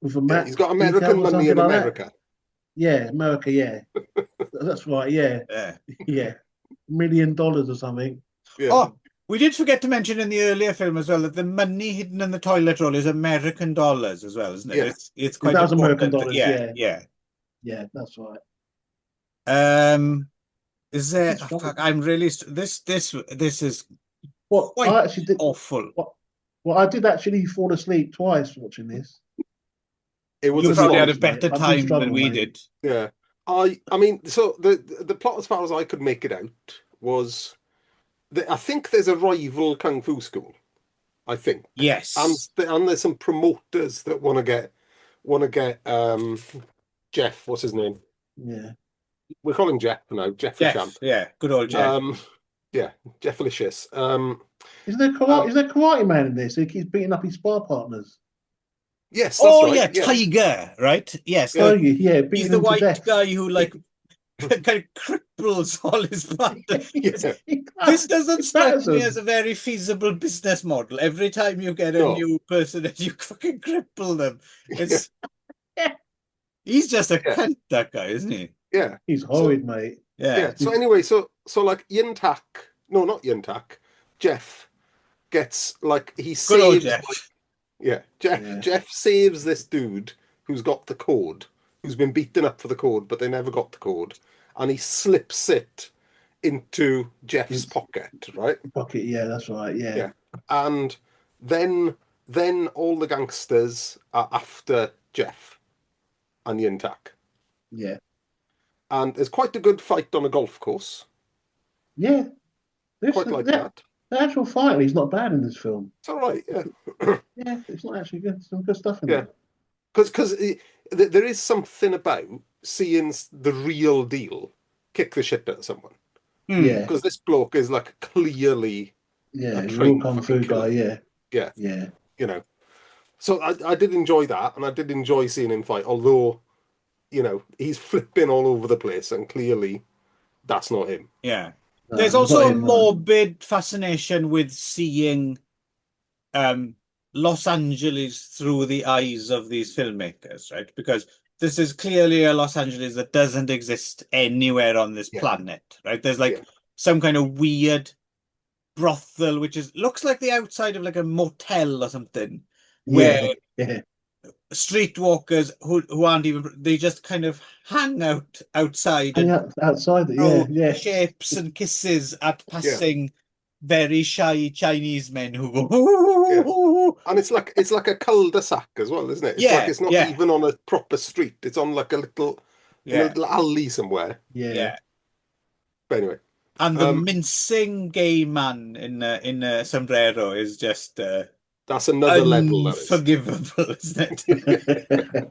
with a yeah. map He's got details American or money something in like that. America. Yeah, America, yeah. That's right, yeah. Yeah. Yeah. $1 million or something. Yeah, Oh, we did forget to mention in the earlier film as well that the money hidden in the toilet roll is American dollars as well, isn't it? yeah. It's That quite was American important. dollars, Yeah, yeah. yeah. Yeah, that's right. Is I there? did Oh, struggle. fuck, I'm really this is What quite I actually did awful. what I did actually fall asleep twice watching this. It I was You a couldn't probably had slog. a focus, mate. better I did time than struggle, we mate. did. Yeah. I mean, so the plot, as far as I could make it out, was that I think there's a rival kung fu school. I think, and Yes, and there's some promoters that want to get Jeff. What's his name? Yeah. We're calling Jeff now. Jeffrey Jeff. Champ. Yeah, good old Jeff. Um, yeah, Jeffalicious. Is there Karate Man in this? He keeps beating up his spar partners. Yes, that's Oh right. yeah, Yeah, Tiger, right? Yes, yeah, Yeah, he's beating the them to white death. guy who like kind of cripples all his partners. yeah. This doesn't He strike batters me as them. a very feasible business model. Every time you get a No, new person and you fucking cripple them, yeah, it's he's just a yeah, cunt, that guy, isn't he? yeah. He's So horrid, mate. Yeah. yeah. So anyway, so like Yin Tak, no, not Yin Tak. Jeff gets like he Good old saves. Jeff. Yeah, Jeff Yeah. Jeff saves this dude who's got the code, who's been beaten up for the code, but they never got the code, and he slips it into Jeff's His pocket, right? pocket, yeah, that's right. Yeah. Yeah, and then all the gangsters are after Jeff and Yintak, Yeah. and there's quite a good fight on a golf course. Yeah. This Quite like the, that. the actual fighter, he's not bad in this film. It's all right, yeah, Yeah, it's not actually good. Some good stuff in yeah, there. because there is something about seeing the real deal kick the shit out of someone. Hmm. Yeah. Because this bloke is like clearly Yeah. a He's a real trained kung fucking fu killer. guy, yeah. Yeah, Yeah. you know. So I did enjoy that, and I did enjoy seeing him fight. Although, he's flipping all over the place, and clearly that's not him. Yeah. No, There's he's not also a him, no. morbid fascination with seeing Los Angeles through the eyes of these filmmakers, right? Because this is clearly a Los Angeles that doesn't exist anywhere on this Yeah, planet, right? There's like yeah, some kind of weird brothel, which looks like the outside of like a motel or something, where Yeah. Yeah. streetwalkers who aren't even they just kind of hang out outside Hang and out outside it, yeah, throw yeah. shapes and kisses at yeah, passing very shy Chinese men who yeah. go, And it's like a cul-de-sac as well, isn't it? It's like yeah, it's not yeah, even on a proper street. It's on like in a yeah, little alley somewhere. Yeah. yeah. But anyway, And the um, mincing gay man in a sombrero is just that's another level, that is. unforgivable, isn't it?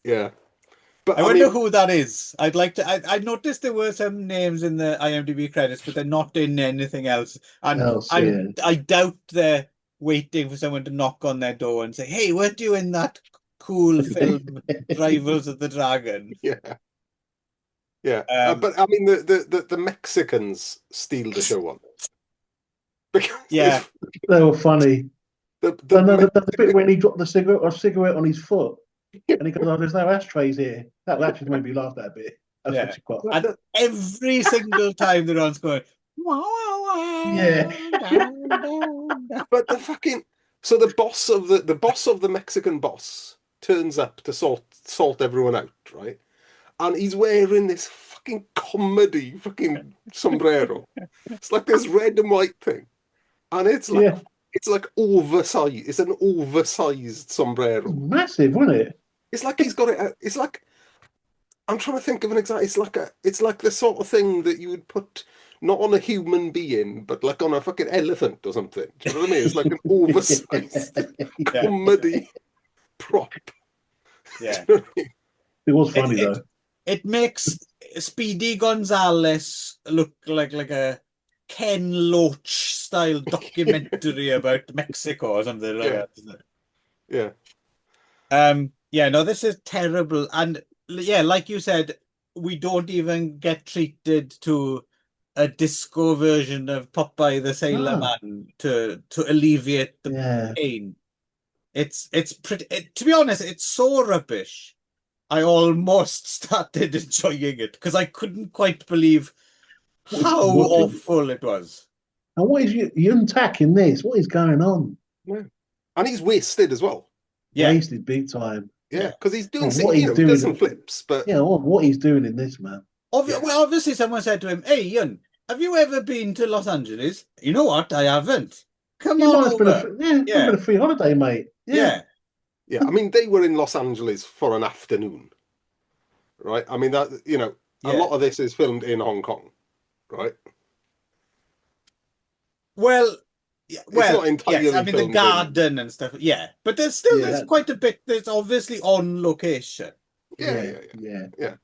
Yeah, but I I wonder mean, who that is. I'd like to. I noticed there were some names in the IMDb credits, but they're not in anything else. And Else, yeah. I doubt they're waiting for someone to knock on their door and say, "Hey, weren't you in that cool film, Rivals of the Dragon. Yeah. But I mean, the Mexicans steal the show on it. Because they were funny. The bit when he dropped the cigarette on his foot, and he goes, "Oh, there's no ashtrays here." That actually made me laugh that bit. That's actually quite funny. And every single time they're on going, yeah. But the boss of the Mexican boss turns up to sort everyone out, right? And he's wearing this fucking comedy fucking sombrero. It's like this red and white thing. And it's like oversized. It's an oversized sombrero. Massive, wasn't it? It's like he's got it. It's like, I'm trying to think of an example. It's like the sort of thing that you would put not on a human being, but like on a fucking elephant or something. Do you know what I mean? It's like an oversized comedy prop. Yeah. You know what I mean? It was funny though. It makes Speedy Gonzales look like a Ken Loach style documentary about Mexico or something like that, isn't it? Yeah. No, this is terrible. And yeah, like you said, we don't even get treated to a disco version of Popeye the Sailor Man to alleviate the pain. It's pretty, to be honest, it's so rubbish. I almost started enjoying it because I couldn't quite believe how awful it was. And what is Yun Tak in this? What is going on? Yeah. And he's wasted as well. Wasted big time. Yeah, because he's doing doing some flips, but what he's doing in this, man. Well, obviously someone said to him, "Hey, Yun, have you ever been to Los Angeles?" You know what? I haven't. Come on over. It's been a free holiday, mate. Yeah. I mean, they were in Los Angeles for an afternoon, right? I mean, that a lot of this is filmed in Hong Kong, right? Well, it's not entirely yes, I mean the garden and stuff. Yeah, but there's quite a bit. There's obviously on location. Yeah.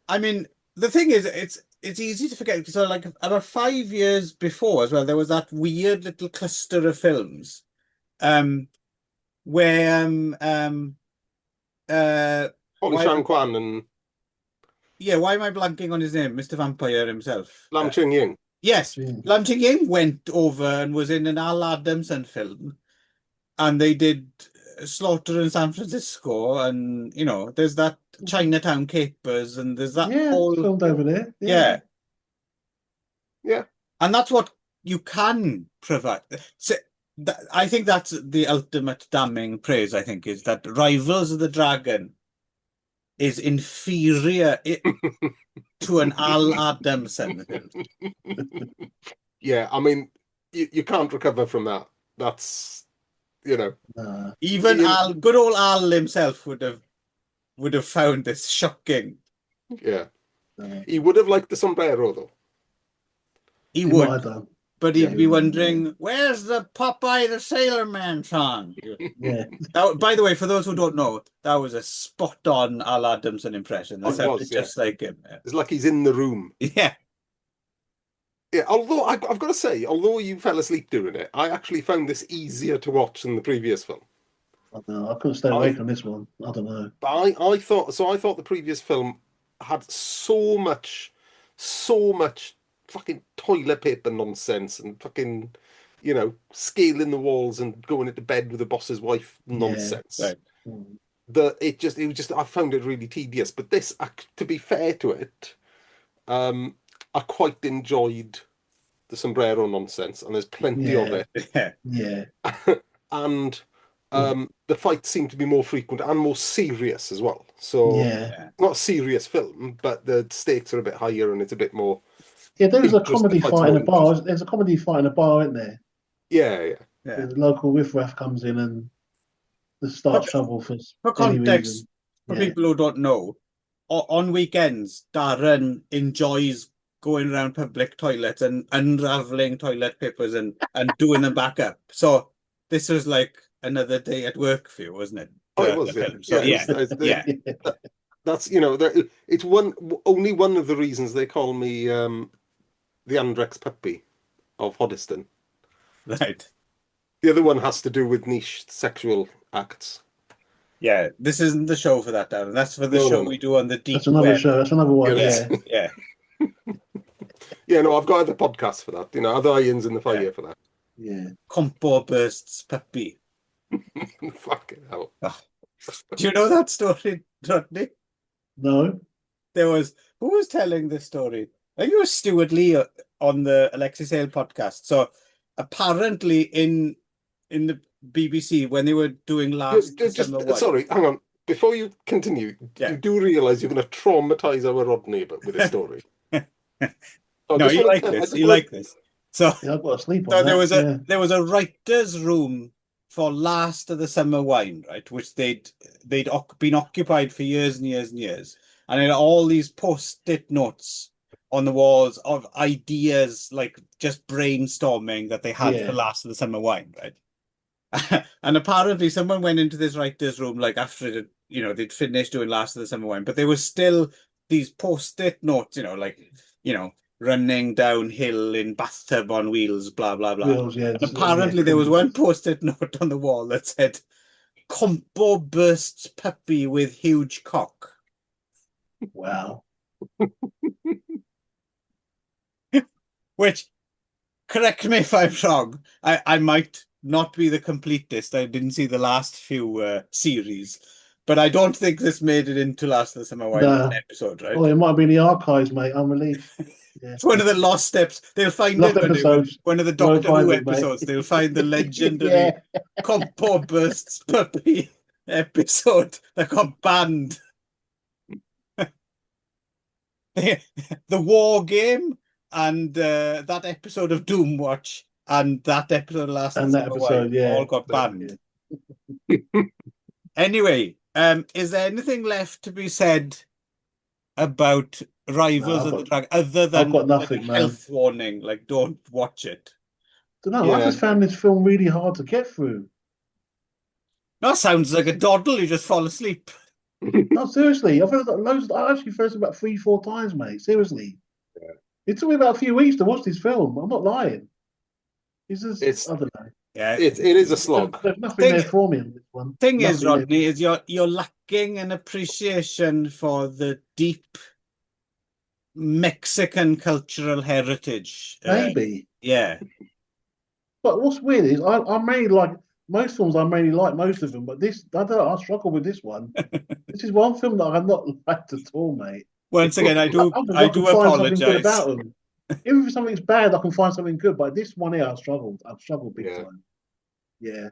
I mean, the thing is, it's easy to forget. So, like about 5 years before as well, there was that weird little cluster of films, where Holly Shan Kwan and why am I blanking on his name? Mr. Vampire himself. Lam Ching Ying. Yes, Lam Ching Ying went over and was in an Al Adamson film, and they did Slaughter in San Francisco, and there's that Chinatown Capers, and there's that whole filmed over there. Yeah, yeah, and that's what you can provide. So I think that's the ultimate damning praise. I think is that Rivals of the Dragon is inferior to an Al Adamson film. Yeah, I mean, you can't recover from that. That's even good old Al himself would have found this shocking. Yeah, he would have liked the sombrero though. He would, but he'd be wondering, "Where's the Popeye the Sailor Man song?" Yeah. By the way, for those who don't know, that was a spot-on Al Adamson impression. That sounded just like him. It's like he's in the room. Yeah. Yeah, although I've got to say, although you fell asleep during it, I actually found this easier to watch than the previous film. I couldn't stay awake on this one. I don't know. But I thought the previous film had so much fucking toilet paper nonsense and fucking, scaling the walls and going into bed with the boss's wife nonsense. Right. It was just I found it really tedious. But this, to be fair to it, I quite enjoyed the sombrero nonsense, and there's plenty of it. Yeah. And the fights seem to be more frequent and more serious as well. So not a serious film, but the stakes are a bit higher and it's a bit more. Yeah, there was a comedy fight in a bar. There's a comedy fight in a bar, isn't there? Yeah. The local riffraff comes in and starts trouble for context. For people who don't know, on weekends, Darren enjoys going around public toilets and unraveling toilet papers and doing them back up. So this was like another day at work for you, wasn't it? Oh, it was. That's it's only one of the reasons they call me the Andrex puppy of Hoddesdon. Right. The other one has to do with niche sexual acts. Yeah, this isn't the show for that, Darren. That's for the show we do on the deep That's another web. show. That's another one. Yeah, Yeah. Yeah, no, I've got other podcasts for that. Other irons in the fire for that. Yeah. Compo bursts puppy. Fucking hell. Oh. Do you know that story, Rodney? No. Who was telling this story? I think it was Stuart Lee on the Alexis Hale podcast. So apparently in the BBC when they were doing Sorry, hang on. Before you continue, you do realise you're going to traumatise our Rodney with this story. No, you like this. You like this. So yeah, I've got to sleep on that. There was a writer's room for Last of the Summer Wine, right? Which they'd been occupied for years and years and years, and it had all these post-it notes on the walls of ideas, like just brainstorming that they had for Last of the Summer Wine, right? And apparently, someone went into this writer's room like after it, they'd finished doing Last of the Summer Wine, but there was still these post-it notes, running downhill in bathtub on wheels, blah, blah, blah. Wheels, yeah. And apparently there was one post-it note on the wall that said, Compo bursts puppy with huge cock. Wow. Which, correct me if I'm wrong, I might not be the completist. I didn't see the last few series, but I don't think this made it into Last of the Summer Wine episode, right? Oh, it might have been the archives, mate. Unreleased. Yeah. It's one of the lost steps. They'll find lost it episodes. one of the Doctor Who episodes. They'll find the legendary Compo bursts puppy episode that got banned. The War Game and that episode of Doomwatch and that episode of Last of the Summer Wine all got banned. Anyway, is there anything left to be said about Rivals of the Dragon other than I've got nothing, like a health warning, like don't watch it? I don't know. I just found this film really hard to get through. That sounds like a doddle. You just fall asleep. No, seriously. I've heard that loads. I actually first about 3-4 times, mate. Seriously. Yeah. It took me about a few weeks to watch this film. I'm not lying. I don't know. Yeah, it is a slog. There's nothing there for me in this one. Thing is, Rodney, is you're lacking an appreciation for the deep Mexican cultural heritage. Maybe. Yeah. But what's weird is I mainly like most films. I mainly like most of them, but this I don't know. I struggle with this one. This is one film that I've not liked at all, mate. Once again, I do apologize. About them. Even if something's bad, I can find something good. But this one here, I've struggled big time. Yeah,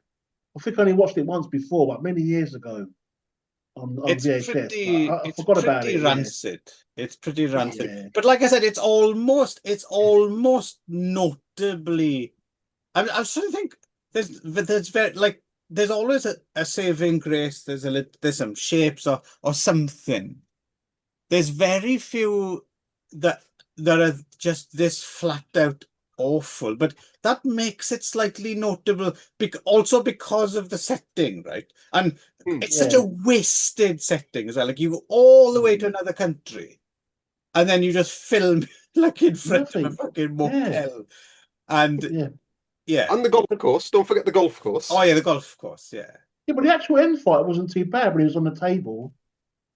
I think I only watched it once before, but many years ago on VHS. I forgot about it. Rancid. Yeah. It's pretty rancid. Yeah. But like I said, it's almost notably. I was trying to think. There's always a saving grace. There's some shapes or something. There's very few that are just this flat out awful, but that makes it slightly notable also because of the setting, right? And it's such a wasted setting as well. Like you go all the way to another country and then you just film like in front of a fucking motel. And and the golf course. Don't forget the golf course. Oh yeah, the golf course. Yeah, but the actual end fight wasn't too bad when he was on the table.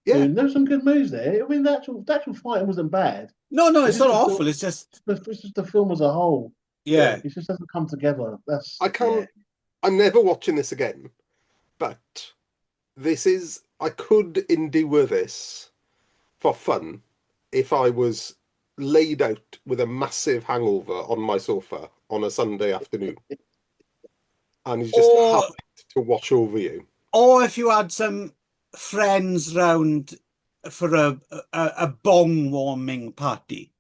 Yeah, there were some good moves there. I mean, the actual fighting wasn't bad. No, it's not awful. It's just the film as a whole. Yeah, it just doesn't come together. I'm never watching this again, but I could endure this for fun if I was laid out with a massive hangover on my sofa on a Sunday afternoon, and you just happy to watch over you. Or if you had some friends round for a bong warming party.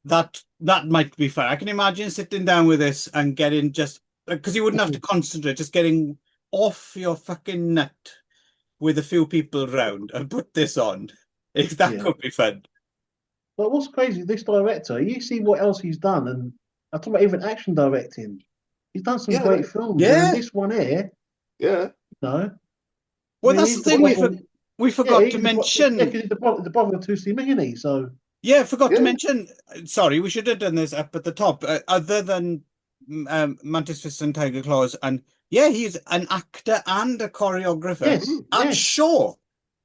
that might be fun. I can imagine sitting down with this and getting just because you wouldn't have to concentrate, just getting off your fucking nut with a few people around and put this on. That could be fun. But what's crazy, this director, you see what else he's done, and I'm talking about even action directing. He's done some great films. Yeah. And this one here. Yeah. No. Well, that's the thing we forgot to mention. Yeah, because he's the brother of 2C, isn't he? So yeah, forgot to mention. Sorry, we should have done this up at the top. Other than Mantis Fist and Tiger Claws, and Yeah, he's an actor and a choreographer Yes, and yes. Shaw.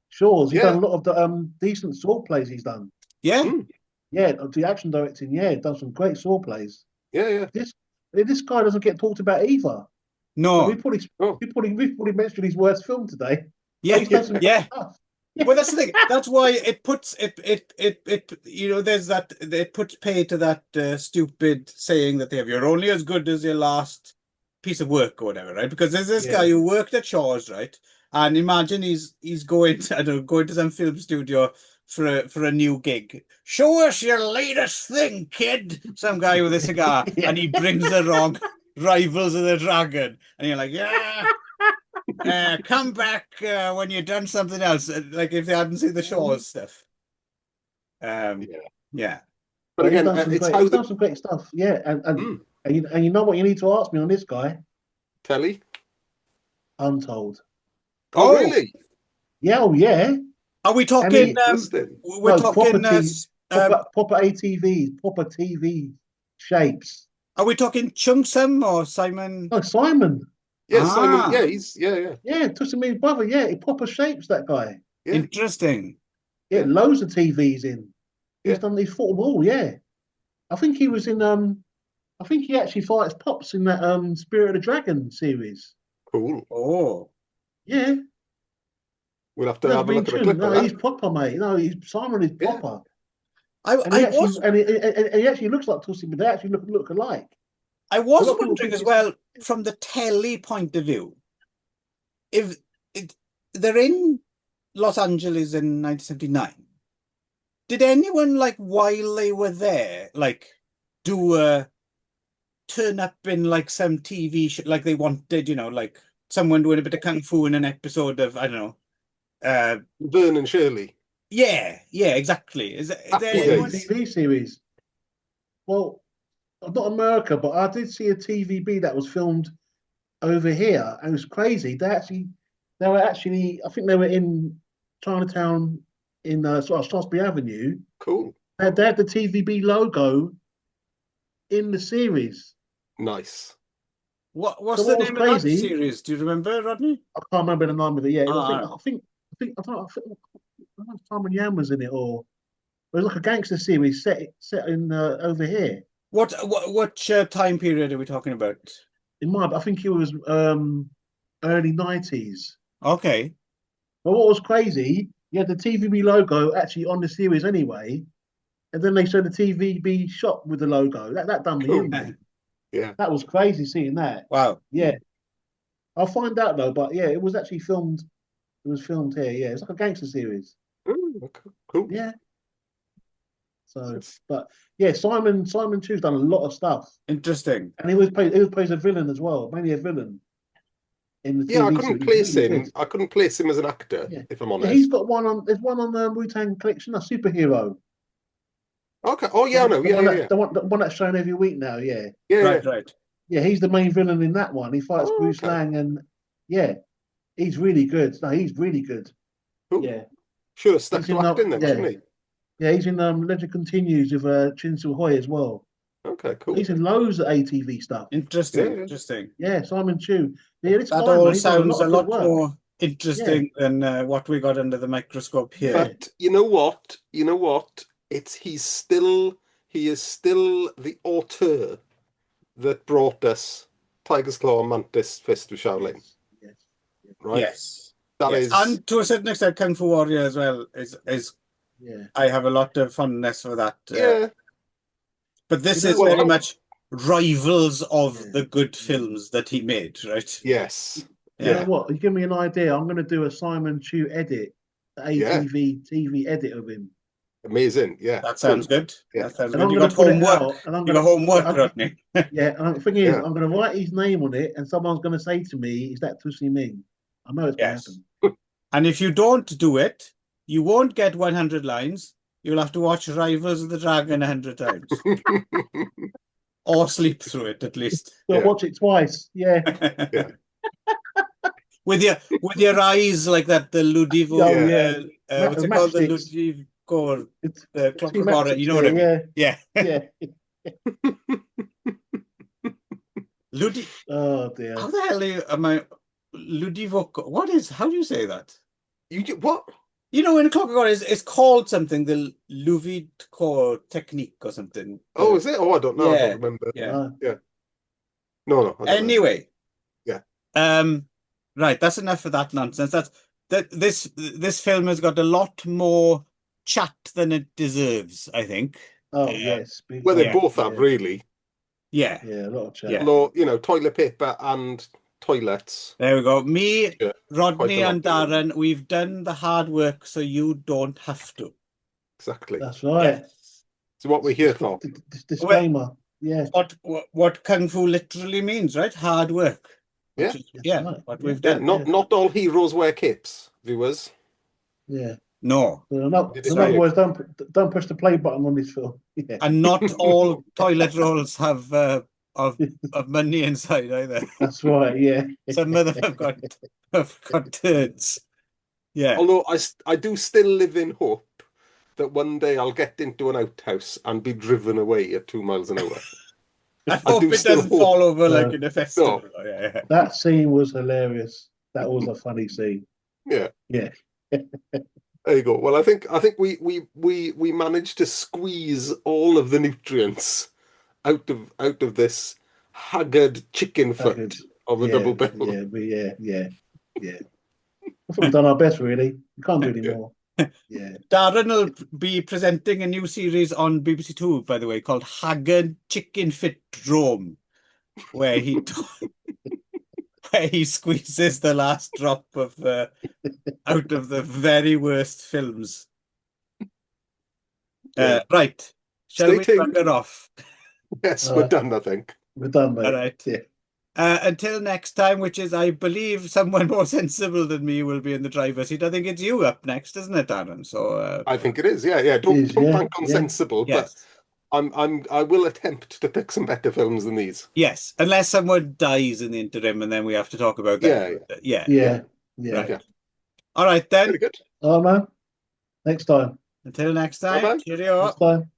Shaw's. He's Yeah. done a lot of the decent sword plays he's done. Yeah. Yeah, the action directing, done some great sword plays. Yeah. This guy doesn't get talked about either. So No. we probably mentioned his worst film today. Yeah. He's done some Yeah. stuff. Well, that's the thing. That's why it puts there's that it puts pay to that stupid saying that you're only as good as your last piece of work or whatever, right? Because there's this guy who worked at Shaw's, right? And imagine he's going to, I don't know, going to some film studio for a new gig. Show us your latest thing, kid. Some guy with a cigar, and he brings along Rivals of the Dragon, and you're like, yeah. Come back when you've done something else, like if they hadn't seen the Shaw's stuff. Yeah. But again, he's done some great stuff. Yeah, and you know what you need to ask me on this guy? Telly? Untold. Oh, really? Yeah, Are we talking? We're talking proper ATVs, proper TV shapes. Are we talking Chung or Simon? Oh, Simon. Yeah, Simon. Yeah, he's yeah. Yeah, Tussimini's brother. Yeah, he proper shapes that guy. Yeah. Interesting. Yeah, loads of TVs in. He's fought them all. Yeah, I think he was in. I think he actually fights Pops in that Spirit of the Dragon series. Cool. Oh, yeah. We'll have to have a look at a clip of that. He's proper, mate. No, Simon is proper. He actually looks like Tussie, but they actually look alike. I was wondering as well, from the telly point of view, if they're in Los Angeles in 1979, did anyone, like, while they were there, like, turn up in, like, some TV show, like they wanted, like someone doing a bit of kung fu in an episode of, I don't know, Vern and Shirley. Yeah, exactly. Is there anyone... TV series? Well, not America, but I did see a TVB that was filmed over here, and it was crazy. They were actually, I think they were in Chinatown in sort of Shaftesbury Avenue. Cool. They had the TVB logo in the series. Nice. What's the name of that series? Do you remember, Rodney? I can't remember the name of it. Yeah, I think Simon Yan was in it, or it was like a gangster series set in over here. What time period are we talking about? I think it was early 90s. Okay. But what was crazy, you had the TVB logo actually on the series anyway, and then they showed the TVB shop with the logo. That done me in. Yeah. That was crazy seeing that. Wow. Yeah. I'll find out though, but yeah, it was actually filmed. It was filmed here. Yeah, it's like a gangster series. Cool. Yeah. So, but yeah, Simon Chew's done a lot of stuff. Interesting. And he plays a villain as well, mainly a villain. In the TV I couldn't place him. I couldn't place him as an actor, if I'm honest. Yeah, he's got there's one on the Wu-Tang Collection, a superhero. Okay. Oh yeah, I know. The one that's shown every week now. Yeah. Right. Yeah, he's the main villain in that one. He fights Bruce Lang, and he's really good. No, he's really good. Cool. Yeah. Should have stuck to acting then, shouldn't he? Yeah, he's in Legend Continues with Chin Soo Hoy as well. Okay, cool. He's in loads of ATV stuff. Interesting. Yeah, Simon Chew. Yeah, that all sounds a lot more interesting than what we got under the microscope here. But you know what? He is still the auteur that brought us Tiger's Claw and Mantis Fist of Shaolin. Yes. Right? Yes. That is, and to a certain extent, Kung Fu Warrior as well is I have a lot of fondness for that. But this is very much rivals of the good films that he made, right? Yes. You know what? You give me an idea. I'm going to do a Simon Chew edit, the ATV TV edit of him. Amazing. Yeah. That sounds good. Yeah. That sounds good. You got homework. You got homework, Rodney. Yeah. And the thing is, I'm going to write his name on it, and someone's going to say to me, "Is that Tusi Ming?" I know it's going to happen. And if you don't do it, you won't get 100 lines. You'll have to watch Rivals of the Dragon 100 times. Or sleep through it, at least. Watch it twice. Yeah. With your eyes like that, the Ludivo. What's it called? The Ludivo, the Clockwork Horror. You know what I mean? Yeah. Oh dear. How the hell am I? Ludivoco. How do you say that? What? You know, in Clockwork it's called something, the Luvidco technique or something. Oh, is it? Oh, I don't know. I Yeah, don't remember. yeah. Yeah. No, I don't know. Anyway, Yeah. Right. That's enough of that nonsense. This film has got a lot more chat than it deserves, I think. Oh yes. Big Well, they time. both have really. Yeah. Yeah, a lot of chat. Yeah. Although, toilet paper and toilets. There we go. Me, Yeah, Rodney, quite a lot and to do. Darren, we've done the hard work, so you don't have to. Exactly. That's right. Yes. So what we're here for. Disclaimer. Yeah. What Kung Fu literally means, right? Hard work. Yeah. That's right. What Yeah. we've Yeah, done. not all heroes wear capes, viewers. Yeah. No. So in other Did it words, don't push the play button on this film. Yeah. And not all toilet rolls have of money inside either. That's right. Yeah. Some of them have got turds. Yeah. Although I do still live in hope that one day I'll get into an outhouse and be driven away at 2 miles an hour. I hope it doesn't fall over like in a festival. No. Yeah. That scene was hilarious. That was a funny scene. Yeah. Yeah. There you go. Well, I think we managed to squeeze all of the nutrients out of this haggard chicken foot of a double bill. Yeah. I think we've done our best, really. We can't do any more. Yeah. Darren will be presenting a new series on BBC Two, by the way, called Haggard Chicken Fit Drome, where he squeezes the last drop of out of the very worst films. Yeah. Right. Shall we tuned. bugger off? Yes, we're done, I think. We're done, mate. All right. Yeah. Until next time, which is, I believe, someone more sensible than me will be in the driver's seat. I think it's you up next, isn't it, Darren? So I think it is. Yeah. Don't bank on sensible, yes. but I will attempt to pick some better films than these. Yes, unless someone dies in the interim, and then we have to talk about that. Yeah. Right. All right then. Very good. All right, man. Next time. Until next time. Bye-bye. Cheerio. Next time.